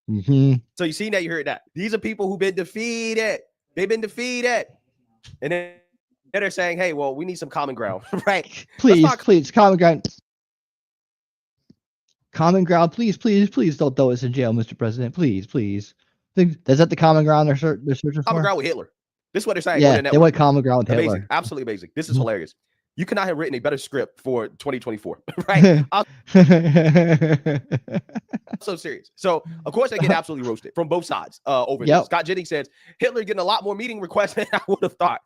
Mm-hmm. So you seen that, you heard that. These are people who've been defeated. They've been defeated. And then they're saying, hey, well, we need some common ground, right? Please, common ground. Common ground, please don't throw us in jail, Mr. President. Please. Is that the common ground they're searching for? Common ground with Hitler. This is what they're saying. Yeah, they want common ground with amazing. Hitler. Absolutely amazing. This is hilarious. You could not have written a better script for 2024, right? I'm so serious. So, of course, they get absolutely roasted from both sides over this. Scott Jennings says, Hitler getting a lot more meeting requests than I would have thought.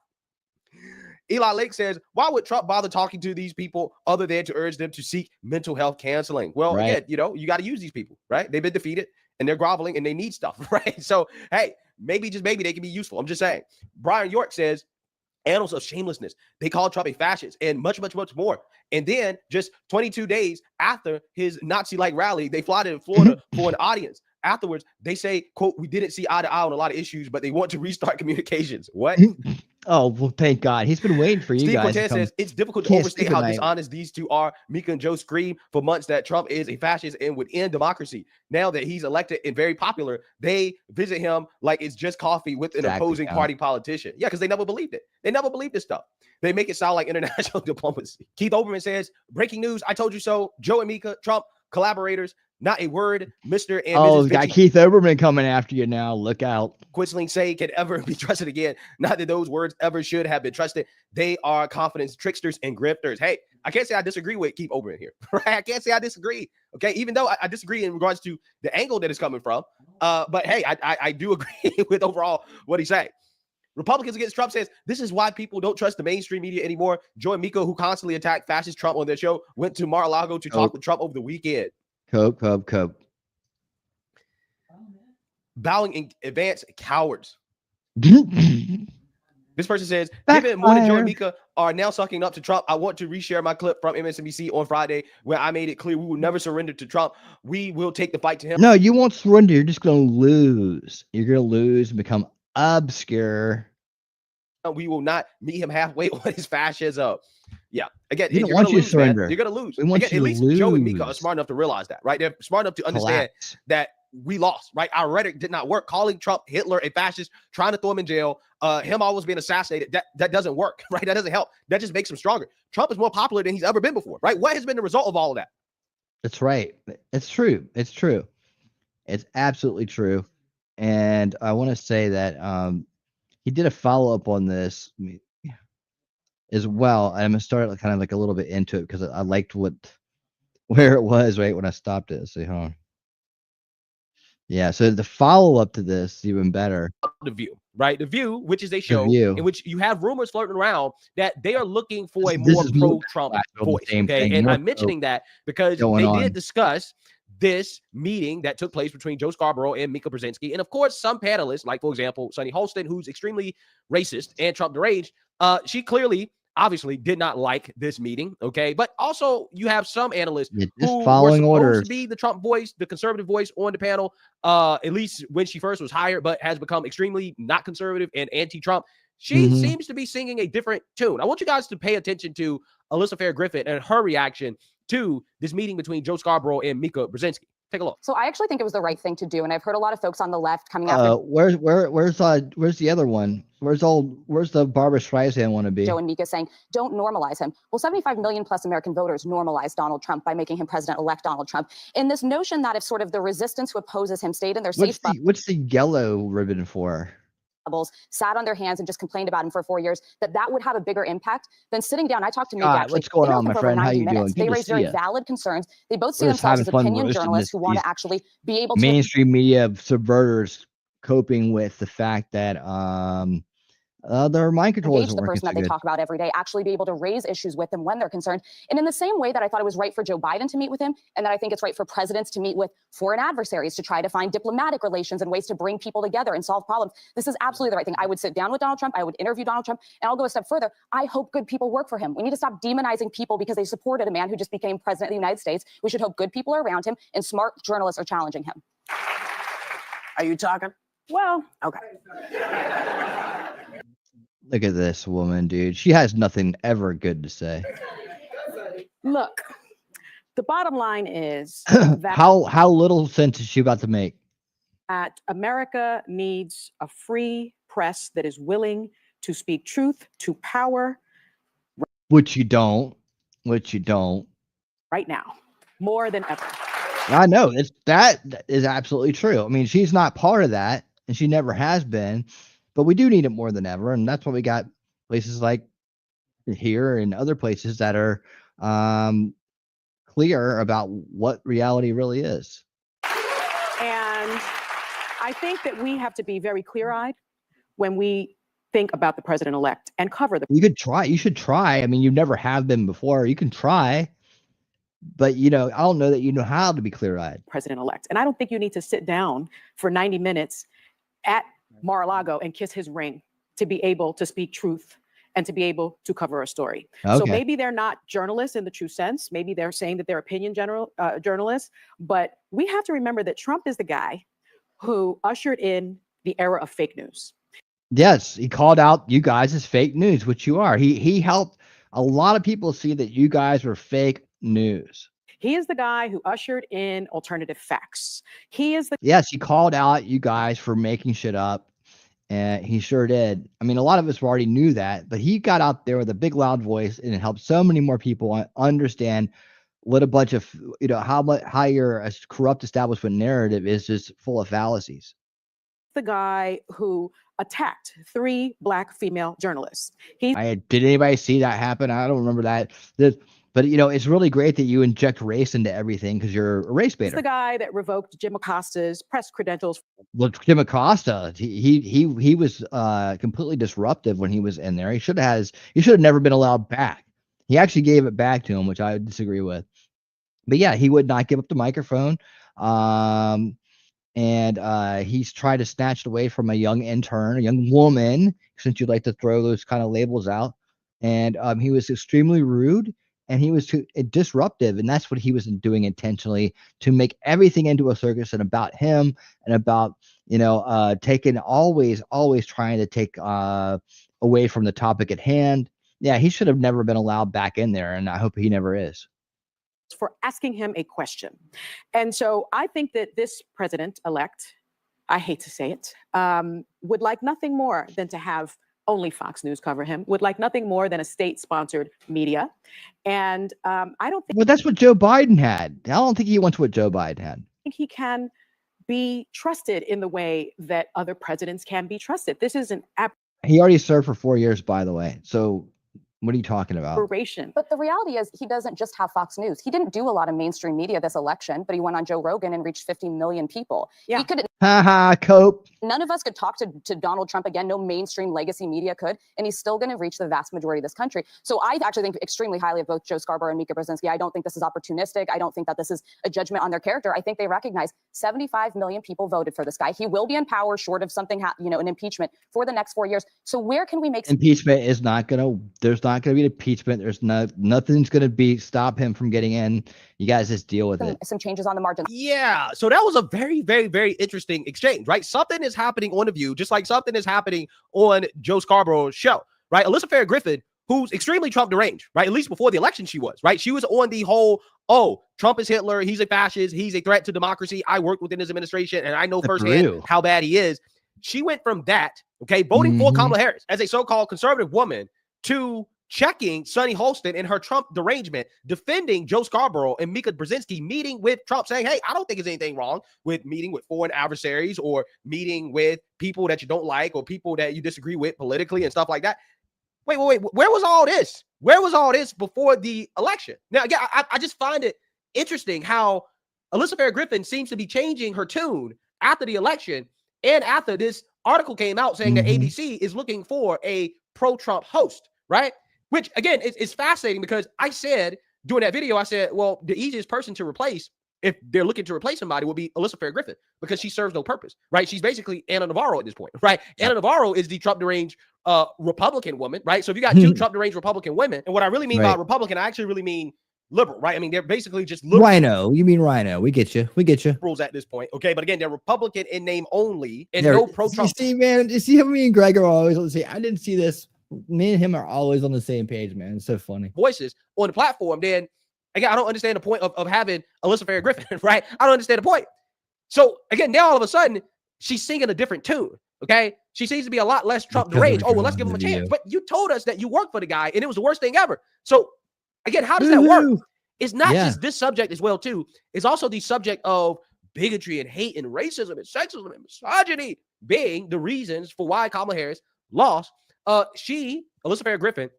Eli Lake says, why would Trump bother talking to these people other than to urge them to seek mental health counseling? Well, again, you got to use these people, right? They've been defeated and they're groveling and they need stuff, right? So, hey, maybe they can be useful. I'm just saying. Brian York says, annals of shamelessness. They called Trump a fascist and much, much, much more. And then just 22 days after his Nazi-like rally, they fly to Florida for an audience. Afterwards, they say, quote, we didn't see eye to eye on a lot of issues, but they want to restart communications. What? Oh, well, thank God. He's been waiting for you Steve guys. Cortez says, it's difficult to overstate how dishonest these two are. Mika and Joe scream for months that Trump is a fascist and would end democracy. Now that he's elected and very popular, they visit him like it's just coffee with an opposing party politician. Yeah, because they never believed it. They never believed this stuff. They make it sound like international diplomacy. Keith Oberman says, breaking news, I told you so. Joe and Mika, Trump, collaborators, not a word, Mr. and Mrs. Got Keith Oberman coming after you now. Look out. Quisling say can ever be trusted again. Not that those words ever should have been trusted. They are confidence tricksters and grifters. Hey, I can't say I disagree with Keith Oberman here. Right? I can't say I disagree. Okay, even though I disagree in regards to the angle that it's coming from. But hey, I do agree with overall what he's saying. Republicans Against Trump says, this is why people don't trust the mainstream media anymore. Joy and Mika, who constantly attack fascist Trump on their show, went to Mar-a-Lago to talk with Trump over the weekend. Cope. Bowing in advance, cowards. This person says, given more than Joe and Backfire. Mika are now sucking up to Trump, I want to reshare my clip from MSNBC on Friday where I made it clear we will never surrender to Trump. We will take the fight to him. No, you won't surrender. You're just going to lose. You're going to lose and become obscure. We will not meet him halfway on his fascism. Yeah. Again, We don't you're want going you to to lose, man. surrender. You're going to lose. We want Again, you at to least Joe and Mika are lose. smart enough to realize that, right? They're smart enough to understand Collapse. that we lost, right? Our rhetoric did not work. Calling Trump Hitler a fascist, trying to throw him in jail, him always being assassinated, that doesn't work, right? That doesn't help. That just makes him stronger. Trump is more popular than he's ever been before, right? What has been the result of all of that? That's right. It's true. It's true. It's absolutely true. And I want to say that he did a follow-up on this as well. I'm gonna start kind of like a little bit into it because I liked where it was right when I stopped it. So hold on. Yeah, so the follow-up to this is even better. The View, right? The View, which is a show View. in which you have rumors floating around that they are looking for a This more is more pro-Trump the voice. same Okay, thing, and more I'm mentioning that because going they on. did discuss this meeting that took place between Joe Scarborough and Mika Brzezinski, and of course, some panelists, like for example, Sunny Holston, who's extremely racist and Trump deranged. She clearly, obviously, did not like this meeting. Okay, but also you have some analysts Yeah, just who were following supposed orders. to be the Trump voice, the conservative voice on the panel, at least when she first was hired, but has become extremely not conservative and anti-Trump. She seems to be singing a different tune. I want you guys to pay attention to Alyssa Fair Griffin and her reaction to this meeting between Joe Scarborough and Mika Brzezinski. Take a look. So I actually think it was the right thing to do, and I've heard a lot of folks on the left coming after Where's the other one? Where's the Barbara Streisand want to be? Joe and Mika saying, don't normalize him. Well, 75 million plus American voters normalized Donald Trump by making him President-elect Donald Trump. In this notion that if sort of the resistance who opposes him stayed in their safe What's the yellow ribbon for? bubbles, sat on their hands and just complained about him for 4 years, that would have a bigger impact than sitting down. I talked to Mika Scott, actually. what's going They were on, my for over friend? How 90 you doing? minutes. Good They to raised see very ya. valid concerns. They both see We're just themselves as having fun opinion roasting journalists who want these to actually be able to mainstream media subverters coping with the fact that their mind control engage isn't the working person so that they good. talk about every day, actually be able to raise issues with them when they're concerned. And in the same way that I thought it was right for Joe Biden to meet with him, and that I think it's right for presidents to meet with foreign adversaries to try to find diplomatic relations and ways to bring people together and solve problems. This is absolutely the right thing. I would sit down with Donald Trump. I would interview Donald Trump. And I'll go a step further. I hope good people work for him. We need to stop demonizing people because they supported a man who just became president of the United States. We should hope good people are around him and smart journalists are challenging him. Are you talking? Well, okay. Look at this woman, dude. She has nothing ever good to say. Look, the bottom line is that How little sense is she about to make? America needs a free press that is willing to speak truth to power Which you don't. right now, more than ever. I know that is absolutely true. I mean, she's not part of that, and she never has been. But we do need it more than ever, and that's why we got places like here and other places that are clear about what reality really is. And I think that we have to be very clear-eyed when we think about the president-elect and cover the You could try. You should try. I mean, you never have been before. You can try, but I don't know that you know how to be clear-eyed. president-elect. And I don't think you need to sit down for 90 minutes at Mar-a-Lago and kiss his ring to be able to speak truth and to be able to cover a story. So Okay. maybe they're not journalists in the true sense. Maybe they're saying that they're opinion journalists. But we have to remember that Trump is the guy who ushered in the era of fake news. Yes, he called out you guys as fake news, which you are. He helped a lot of people see that you guys were fake news. He is the guy who ushered in alternative facts. He is the Yes, he called out you guys for making shit up, and he sure did. I mean, a lot of us already knew that, but he got out there with a big, loud voice, and it helped so many more people understand what a bunch of how your corrupt establishment narrative is just full of fallacies. the guy who attacked 3 Black female journalists. He's Did anybody see that happen? I don't remember that. But it's really great that you inject race into everything because you're a race baiter. the guy that revoked Jim Acosta's press credentials. Well, Jim Acosta, he was completely disruptive when he was in there. He should have never been allowed back. He actually gave it back to him, which I disagree with. But yeah, he would not give up the microphone. and he's tried to snatch it away from a young intern, a young woman, since you like to throw those kind of labels out. And he was extremely rude, and he was disruptive, and that's what he was doing intentionally, to make everything into a circus and about him, and about taking always trying to take away from the topic at hand. Yeah, he should have never been allowed back in there, and I hope he never is. For asking him a question. And so I think that this president-elect, I hate to say it, would like nothing more than to have only Fox News cover him, would like nothing more than a state-sponsored media. And I don't think— Well, that's what Joe Biden had. I don't think he wants what Joe Biden had. he can be trusted in the way that other presidents can be trusted. This is an He already served for 4 years, by the way. So what are you talking about? aberration. But the reality is he doesn't just have Fox News. He didn't do a lot of mainstream media this election, but he went on Joe Rogan and reached 50 million people. Yeah. He could— Ha cope. none of us could talk to Donald Trump again. No mainstream legacy media could, and he's still going to reach the vast majority of this country. So I actually think extremely highly of both Joe Scarborough and Mika Brzezinski. I don't think this is opportunistic. I don't think that this is a judgment on their character. I think they recognize 75 million people voted for this guy. He will be in power short of something, an impeachment for the next 4 years. So where can we make— Impeachment is not gonna. There's not gonna be an impeachment. There's nothing's gonna stop him from getting in. You guys just deal with it. some changes on the margin? Yeah. So that was a very, very, very interesting exchange, right? Something is happening on The View, just like something is happening on Joe Scarborough's show, right? Alyssa Farah Griffin, who's extremely Trump deranged, right? At least before the election, she was, right? She was on the whole, oh, Trump is Hitler. He's a fascist. He's a threat to democracy. I worked within his administration, and I know firsthand how bad he is. She went from that, okay, voting for Kamala Harris as a so-called conservative woman, to checking Sunny Holston in her Trump derangement, defending Joe Scarborough and Mika Brzezinski, meeting with Trump, saying, hey, I don't think there's anything wrong with meeting with foreign adversaries or meeting with people that you don't like or people that you disagree with politically and stuff like that. Wait, where was all this? Where was all this before the election? Now, again, I just find it interesting how Alyssa Farah Griffin seems to be changing her tune after the election and after this article came out saying that ABC is looking for a pro-Trump host, right? Which, again, is fascinating, because I said during that video, I said, well, the easiest person to replace, if they're looking to replace somebody, will be Alyssa Farah Griffin, because she serves no purpose, right? She's basically Anna Navarro at this point, right? Anna Navarro is the Trump deranged Republican woman, right? So if you got two Trump deranged Republican women, and what I really mean by Republican, I actually really mean liberal, right? I mean, they're basically just liberal. Rhino. You mean Rhino. We get you. Liberals at this point, okay? But again, they're Republican in name only, and no pro-Trump. You see, man, you see how me and Greg are always on the same— I didn't see this. Me and him are always on the same page, man. It's so funny. Voices on the platform. Then again, I don't understand the point of having Alyssa Farah Griffin, right? I don't understand the point. So again, now all of a sudden she's singing a different tune. Okay, she seems to be a lot less Trump deranged. Oh well, let's give him a chance. But you told us that you worked for the guy, and it was the worst thing ever. So again, how does that work? It's not just this subject as well, too. It's also the subject of bigotry and hate and racism and sexism and misogyny being the reasons for why Kamala Harris lost. Alyssa Farah Griffin,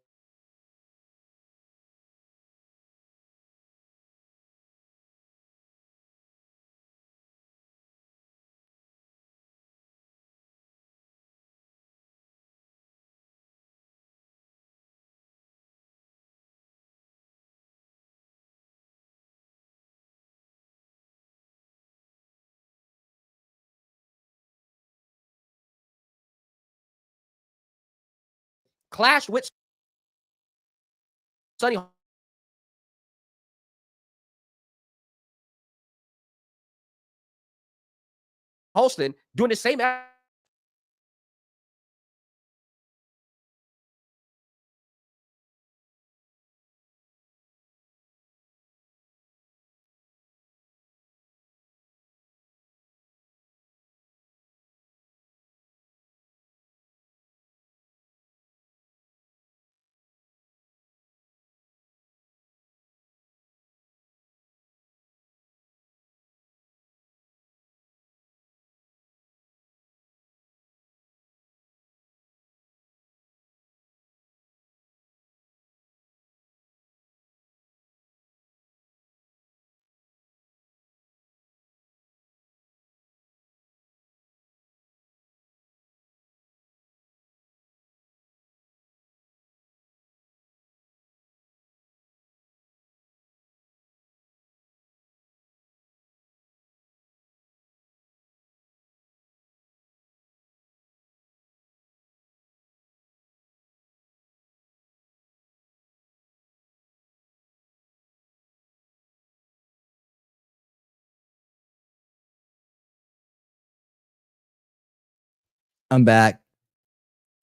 clashed with Sunny Holston doing the same I'm back.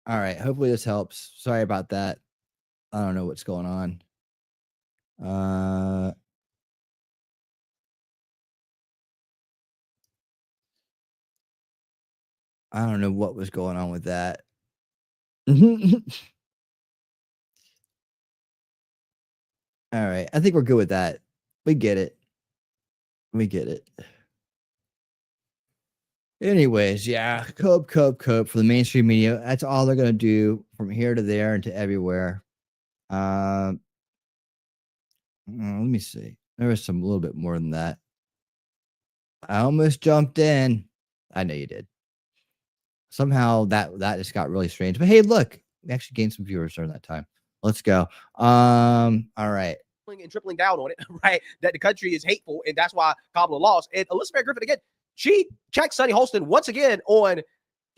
All right. Hopefully this helps. Sorry about that. I don't know what's going on. I don't know what was going on with that. All right. I think we're good with that. We get it. We get it. Anyways, yeah, cope for the mainstream media. That's all they're gonna do from here to there and to everywhere. Let me see. There was a little bit more than that. I almost jumped in. I know you did. Somehow that just got really strange. But hey, look, we actually gained some viewers during that time. Let's go. All right. And tripling down on it, right? That the country is hateful, and that's why Kamala lost. And Elizabeth Griffin again, she checked Sunny Holston once again on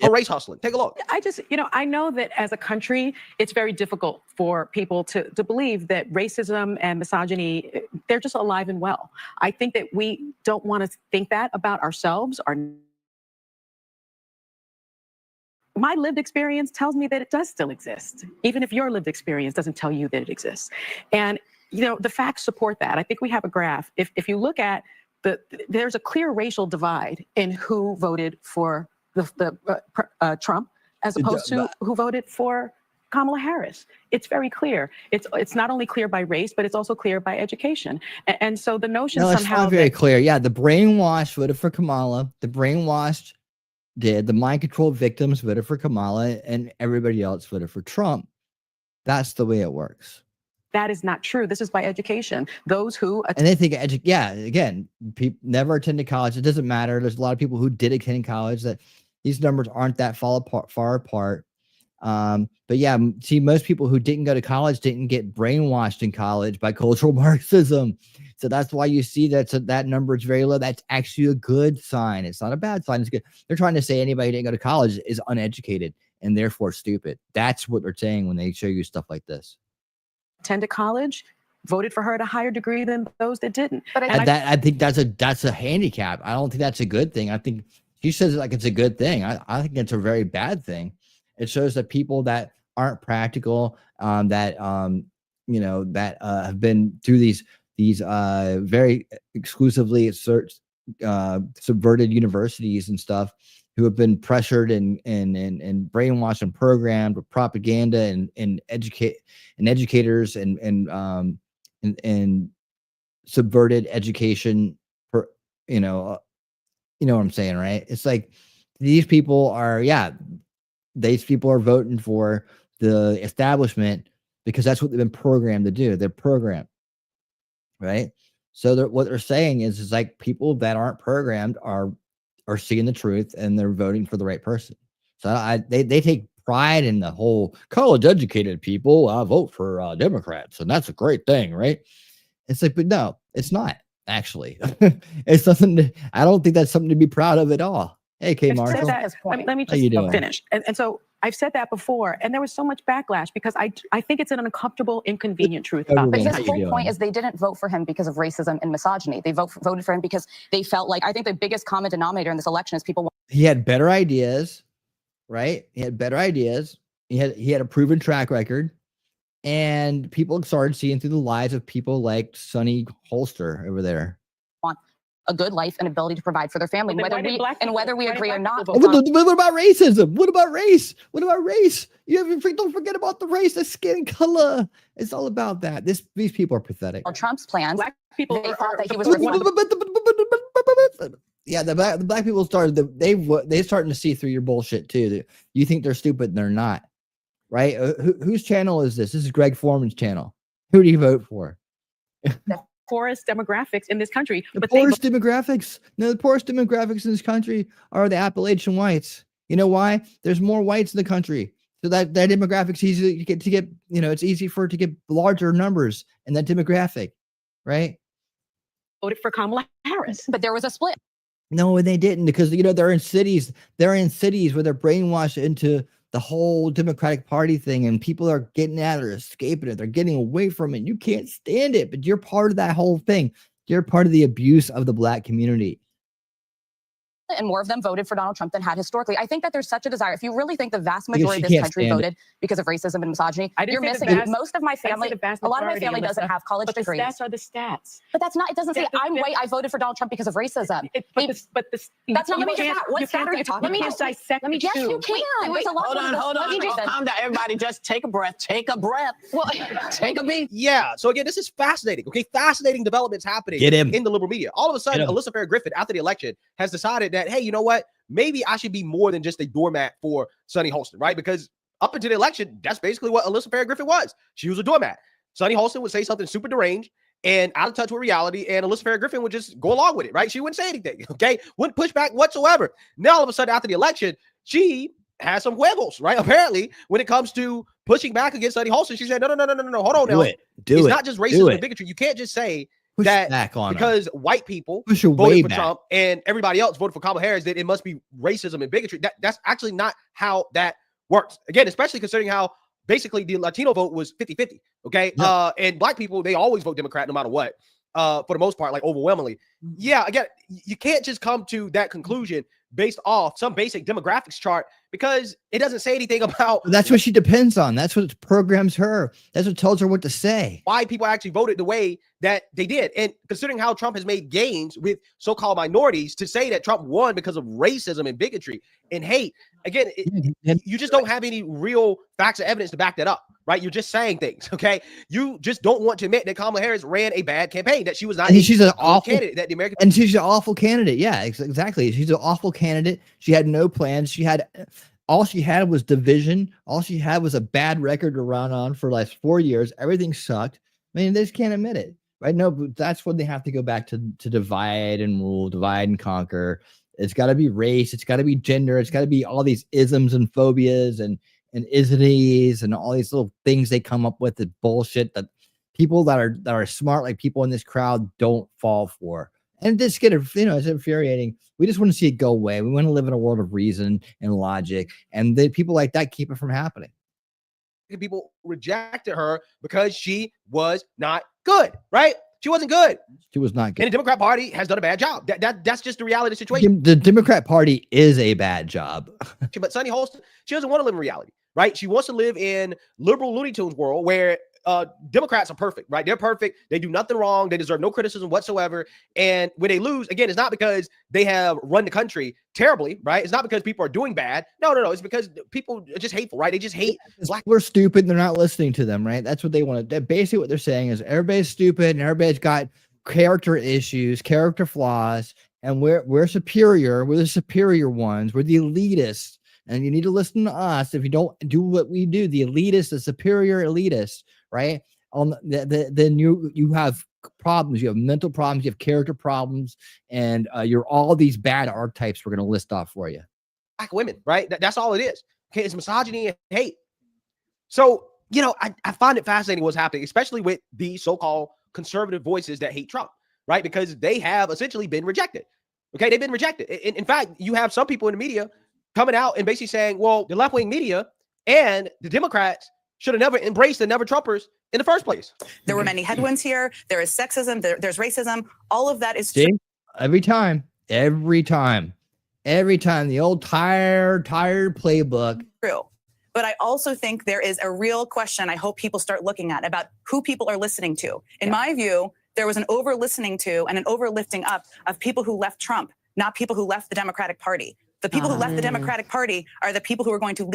her race hustling. Take a look. I know that as a country, it's very difficult for people to believe that racism and misogyny, they're just alive and well. I think that we don't want to think that about ourselves. My lived experience tells me that it does still exist, even if your lived experience doesn't tell you that it exists. And, the facts support that. I think we have a graph. If you look at there's a clear racial divide in who voted for Trump as opposed to who voted for Kamala Harris. It's very clear. It's not only clear by race, but it's also clear by education. And so the notion It's somehow not very clear. Yeah, the brainwashed voted for Kamala. The brainwashed did. The mind control victims voted for Kamala, and everybody else voted for Trump. That's the way it works. that is not true. This is by education. Those who and they think again, people never attended college. It doesn't matter. There's a lot of people who did attend college that these numbers aren't that far apart. But yeah, see, most people who didn't go to college didn't get brainwashed in college by cultural Marxism. So that's why you see that number is very low. That's actually a good sign. It's not a bad sign. It's good. They're trying to say anybody who didn't go to college is uneducated and therefore stupid. That's what they're saying when they show you stuff like this. attended college voted for her at a higher degree than those that didn't. But I think that's a handicap. I don't think that's a good thing. I think she says it like it's a good thing. I think it's a very bad thing. It shows that people that aren't practical, that have been through these very exclusively subverted universities and stuff, who have been pressured and brainwashed and programmed with propaganda and educators and subverted education. You know what I'm saying, right? It's like these people are voting for the establishment because that's what they've been programmed to do. They're programmed, right? So what they're saying is like people that aren't programmed are seeing the truth and they're voting for the right person. So they take pride in the whole college educated people. I vote for Democrats, and that's a great thing, right? It's like, but no, it's not actually. It's something. I don't think that's something to be proud of at all. Hey, K. Marshall. Let me just finish. And so I've said that before, and there was so much backlash because I think it's an uncomfortable, inconvenient truth about But his whole point is they didn't vote for him because of racism and misogyny. They voted for him because they felt like, I think the biggest common denominator in this election is people. He had better ideas, right? He had better ideas. He had a proven track record, and people started seeing through the lies of people like Sonny Holster over there. Want a good life and ability to provide for their family, whether we agree or not. What about racism? What about race? What about race? Don't forget about the race, the skin color. It's all about that. These people are pathetic. Trump's plans. Black people they thought that he was. Yeah, the black people they starting to see through your bullshit too. You think they're stupid, and they're not, right? Whose channel is this? This is Greg Foreman's channel. Who do you vote for? Poorest demographics in this country. The poorest demographics in this country are the Appalachian whites. You know why? There's more whites in the country, so that demographic's easy to get. It's easy for it to get larger numbers in that demographic, right? Voted for Kamala Harris, but there was a split. No, they didn't, because they're in cities. They're in cities where they're brainwashed into the whole Democratic Party thing, and people are getting out or escaping it. They're getting away from it. You can't stand it, but you're part of that whole thing. You're part of the abuse of the black community. and more of them voted for Donald Trump than had historically. I think that there's such a desire. If you really think the vast majority of this country voted because of racism and misogyny, you're missing it. Most of my family, a lot of my family doesn't have college degrees. The stats are the stats. But that's not, it doesn't say I'm white, I voted for Donald Trump because of racism. That's not, let me just, what stat are you talking about? You can't dissect the Yes, you two. can. There's a lot Hold on. Calm down, everybody. Just take a breath. Take a breath. Well, take a beat. Yeah. So again, this is fascinating. Okay, fascinating developments happening Get him. in the liberal media. All of a sudden, Alyssa Farah Griffin, after the election, has decided that, hey, you know what? Maybe I should be more than just a doormat for Sonny Holston, right? Because up until the election, that's basically what Alyssa Farah Griffin was. She was a doormat. Sonny Holston would say something super deranged and out of touch with reality, and Alyssa Farah Griffin would just go along with it, right? She wouldn't say anything, okay? Wouldn't push back whatsoever. Now, all of a sudden, after the election, she has some wiggles, right? Apparently, when it comes to pushing back against Sonny Holston, she said, no, hold on now. It's not just racism and bigotry. You can't just say Push that back on because white people Push your way voted for back. Trump and everybody else voted for Kamala Harris, that it must be racism and bigotry. That's actually not how that works. Again, especially considering how basically the Latino vote was 50-50, okay? Yeah. And black people, they always vote Democrat no matter what, for the most part, like overwhelmingly. Yeah, again, you can't just come to that conclusion based off some basic demographics chart because it doesn't say anything about That's what she depends on. That's what programs her. That's what tells her what to say. why people actually voted the way that they did. And considering how Trump has made gains with so-called minorities, to say that Trump won because of racism and bigotry and hate, again, you just don't have any real facts or evidence to back that up, right? You're just saying things, okay? You just don't want to admit that Kamala Harris ran a bad campaign, that she was not And she's an awful candidate, that the American and she's an awful candidate. Yeah, exactly. She's an awful candidate. She had no plans. All she had was division. All she had was a bad record to run on for the last 4 years. Everything sucked. I mean, they just can't admit it, right? No, but that's when they have to go back to divide and rule, divide and conquer. It's got to be race. It's got to be gender. It's got to be all these isms and phobias and isities and all these little things they come up with, the bullshit that people that are smart, like people in this crowd, don't fall for. And this it's infuriating. We just want to see it go away. We want to live in a world of reason and logic, and the people like that keep it from happening. people rejected her because she was not good, right? She wasn't good. She was not good. And the Democrat Party has done a bad job. That's just the reality of the situation. The Democrat Party is a bad job. But Sonny Holston, she doesn't want to live in reality, right? She wants to live in liberal Looney Tunes world where Democrats are perfect, right? They're perfect. They do nothing wrong. They deserve no criticism whatsoever. And when they lose, again, it's not because they have run the country terribly, right? It's not because people are doing bad. No. It's because people are just hateful, right? They just hate black. We're stupid and they're not listening to them, right? That's what they want to. Basically, what they're saying is everybody's stupid and everybody's got character issues, character flaws, and we're superior. We're the superior ones. We're the elitists. And you need to listen to us. If you don't do what we do, the elitist, the superior elitist, right? Then you have problems. You have mental problems. You have character problems, and you're all these bad archetypes we're going to list off for you. Black women, right? That's all it is. Okay, it's misogyny and hate. So I find it fascinating what's happening, especially with the so-called conservative voices that hate Trump, right? Because they have essentially been rejected. Okay, they've been rejected. In fact, you have some people in the media coming out and basically saying, well, the left-wing media and the Democrats should have never embraced the never Trumpers in the first place. There were many headwinds here. There is sexism. There's racism. All of that is See? Every time, the old tired playbook. true. But I also think there is a real question I hope people start looking at about who people are listening to. In my view, there was an over listening to and an over lifting up of people who left Trump, not people who left the Democratic Party. The people who left the Democratic Party are the people who are going to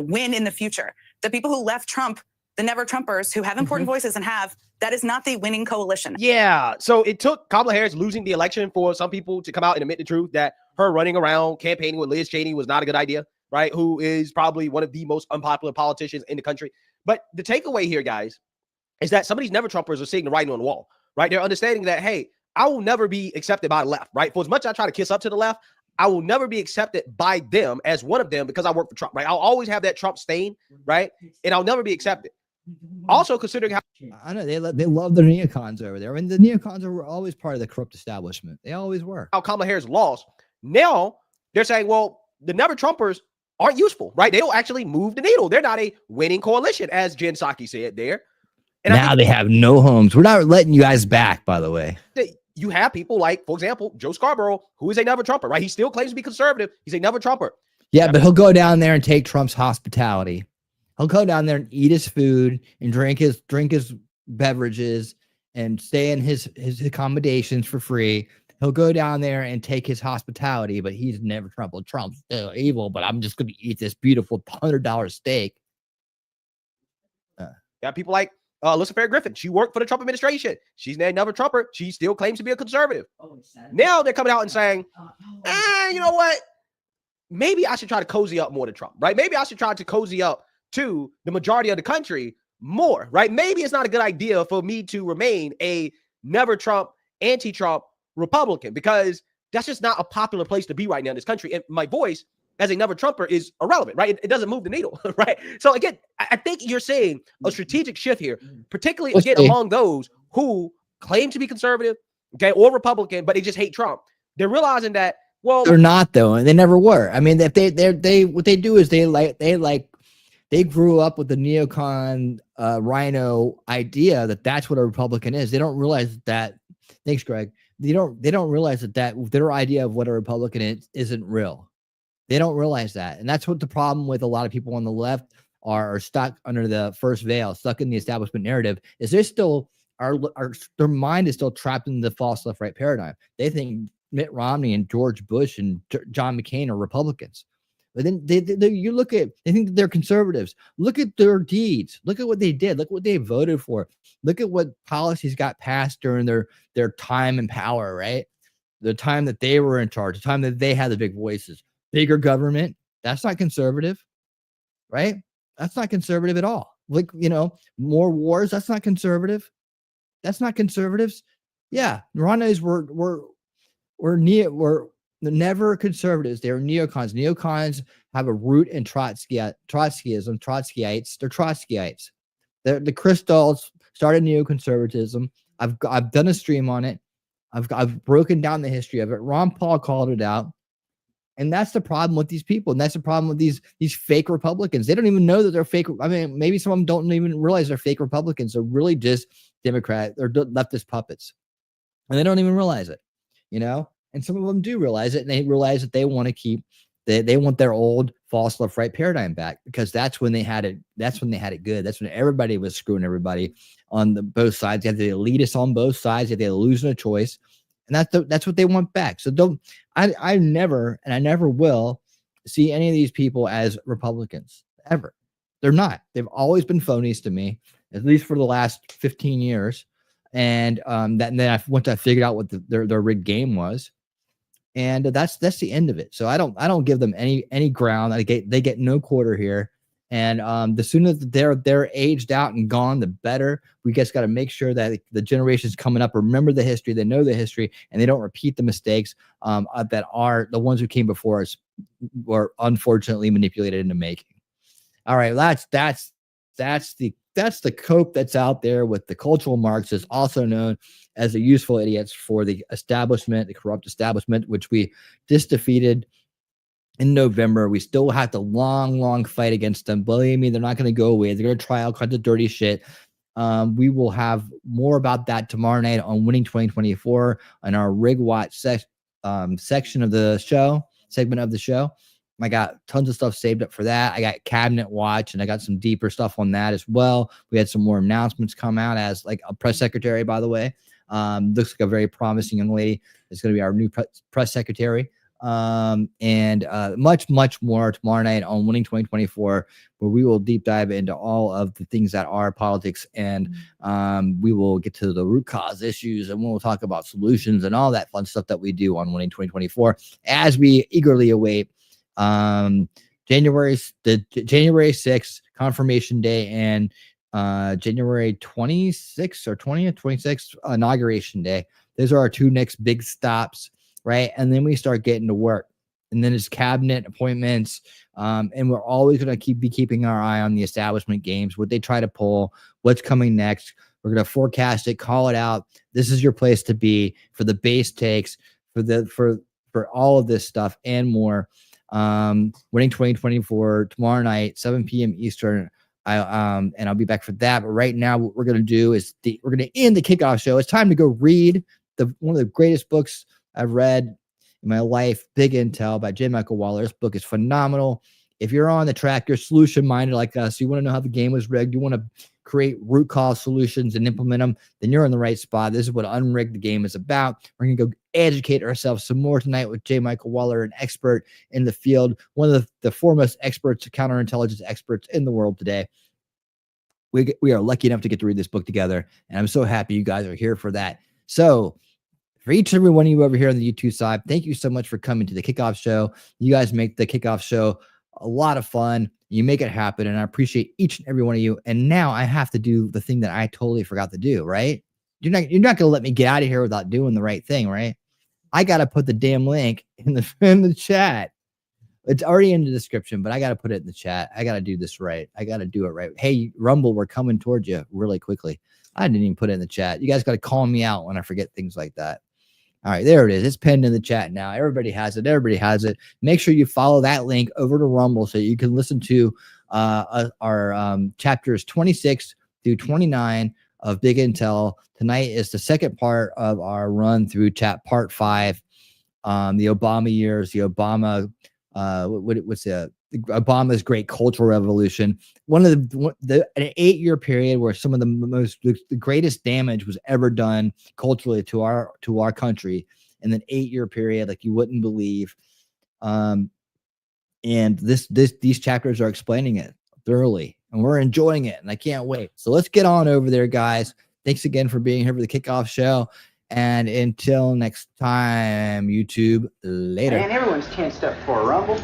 win in the future. The people who left Trump, the never Trumpers who have important voices and that is not the winning coalition. Yeah. So it took Kamala Harris losing the election for some people to come out and admit the truth that her running around campaigning with Liz Cheney was not a good idea, right? Who is probably one of the most unpopular politicians in the country. But the takeaway here, guys, is that some of these never Trumpers are seeing the writing on the wall, right? They're understanding that, hey, I will never be accepted by the left, right? For as much as I try to kiss up to the left, I will never be accepted by them as one of them because I work for Trump, right? I'll always have that Trump stain, right? And I'll never be accepted. Also, considering how I know they love the neocons over there. I mean, the neocons were always part of the corrupt establishment. They always were. How Kamala Harris lost. Now they're saying, well, the never Trumpers aren't useful, right? They don't actually move the needle. They're not a winning coalition, as Jen Psaki said there. And now they have no homes. We're not letting you guys back, by the way. you have people like, for example, Joe Scarborough, who is a never Trumper, right? He still claims to be conservative. He's a never Trumper. Yeah, but he'll go down there and take Trump's hospitality. He'll go down there and eat his food and drink his beverages and stay in his accommodations for free. He'll go down there and take his hospitality, but he's never Trump. Well, Trump's still evil, but I'm just going to eat this beautiful $100 steak. Yeah, people like Alyssa Fair Griffin. She worked for the Trump administration. She's another Trumper. She still claims to be a conservative. Now they're coming out and saying, you know what? Maybe I should try to cozy up more to Trump, right? Maybe I should try to cozy up to the majority of the country more, right? Maybe it's not a good idea for me to remain a never Trump, anti-Trump Republican, because that's just not a popular place to be right now in this country. And my voice as a never Trumper is irrelevant, right? It doesn't move the needle, right? So again, I think you're saying a strategic shift here, particularly again among those who claim to be conservative, okay, or Republican, but they just hate Trump. They're realizing that, well, they're not though, and they never were. I mean, if they what they do is they grew up with the neocon rhino idea that that's what a Republican is. They don't realize that. Thanks, Greg. They don't realize that their idea of what a Republican isn't real. They don't realize that. And that's what the problem with a lot of people on the left are stuck under the first veil, stuck in the establishment narrative, is they still their mind is still trapped in the false left right paradigm. They think Mitt Romney and George Bush and John McCain are Republicans. But then they think that they're conservatives. Look at their deeds. Look at what they did. Look what they voted for. Look at what policies got passed during their time in power, right? The time that they were in charge, the time that they had the big voices. Bigger government, that's not conservative, right? That's not conservative at all. Like, more wars, that's not conservative. That's not conservatives. Yeah, Rhinos were never conservatives. They were neocons. Neocons have a root in Trotskyism, Trotskyites. They're Trotskyites. The Crystals started neoconservatism. I've done a stream on it. I've broken down the history of it. Ron Paul called it out. And that's the problem with these people. And that's the problem with these fake Republicans. They don't even know that they're fake. I mean, maybe some of them don't even realize they're fake Republicans. They're really just Democrat or leftist puppets. And they don't even realize it, And some of them do realize it. And they realize that they want to keep, they want their old false left right paradigm back, because that's when they had it. That's when they had it good. That's when everybody was screwing everybody on both sides. You have the elitists on both sides. You have the illusion of choice. And that's what they want back. So I never, and I never will see any of these people as Republicans ever. They're not. They've always been phonies to me, at least for the last 15 years. And then I figured out what their rigged game was. And that's the end of it. So I don't give them any ground. They get no quarter here. And the sooner that they're aged out and gone, the better. We just got to make sure that the generations coming up remember the history, they know the history, and they don't repeat the mistakes that are the ones who came before us were unfortunately manipulated into making. All right, that's the cope that's out there with the cultural Marxists, also known as the useful idiots for the establishment, the corrupt establishment, which we just defeated in November. We still have to long fight against them. Believe me, they're not going to go away. They're going to try all kinds of dirty shit. We will have more about that tomorrow night on Winning 2024 on our Rig Watch section of the show, segment of the show. I got tons of stuff saved up for that. I got Cabinet Watch, and I got some deeper stuff on that as well. We had some more announcements come out as like a press secretary, by the way. Looks like a very promising young lady. It's going to be our new press secretary. And much more tomorrow night on Winning 2024, where we will deep dive into all of the things that are politics, and we will get to the root cause issues, and we'll talk about solutions and all that fun stuff that we do on Winning 2024 as we eagerly await January 6th confirmation day and January 26th or 26th inauguration day. Those are our two next big stops. Right. And then we start getting to work, and then it's cabinet appointments. And we're always going to be keeping our eye on the establishment games, what they try to pull, what's coming next. We're going to forecast it, call it out. This is your place to be for the base takes, for all of this stuff and more. Winning 2024 tomorrow night, 7 p.m. Eastern. And I'll be back for that. But right now, what we're going to do is we're going to end the kickoff show. It's time to go read one of the greatest books I've read in my life, Big Intel by J. Michael Waller. This book is phenomenal. If you're on the track, you're solution minded like us, you want to know how the game was rigged, you want to create root cause solutions and implement them, then you're in the right spot. This is what Unrig the Game is about. We're going to go educate ourselves some more tonight with J. Michael Waller, an expert in the field, one of the foremost experts, counterintelligence experts in the world today. We are lucky enough to get to read this book together, and I'm so happy you guys are here for that. So for each and every one of you over here on the YouTube side, thank you so much for coming to the kickoff show. You guys make the kickoff show a lot of fun. You make it happen, and I appreciate each and every one of you. And now I have to do the thing that I totally forgot to do, right? You're not going to let me get out of here without doing the right thing, right? I got to put the damn link in the chat. It's already in the description, but I got to put it in the chat. I got to do this right. I got to do it right. Hey, Rumble, we're coming towards you really quickly. I didn't even put it in the chat. You guys got to call me out when I forget things like that. All right, there it is. It's pinned in the chat now. Everybody has it. Everybody has it. Make sure you follow that link over to Rumble so you can listen to our chapters 26 through 29 of Big Intel. Tonight is the second part of our run through part 5, the Obama years, the Obama, Obama's great cultural revolution. One of an 8-year period where some of the greatest damage was ever done culturally to our country in an 8-year period, like you wouldn't believe. And these chapters are explaining it thoroughly, and we're enjoying it, and I can't wait. So let's get on over there, guys. Thanks again for being here for the kickoff show. And until next time, YouTube, later. And everyone's tensed up for a rumble.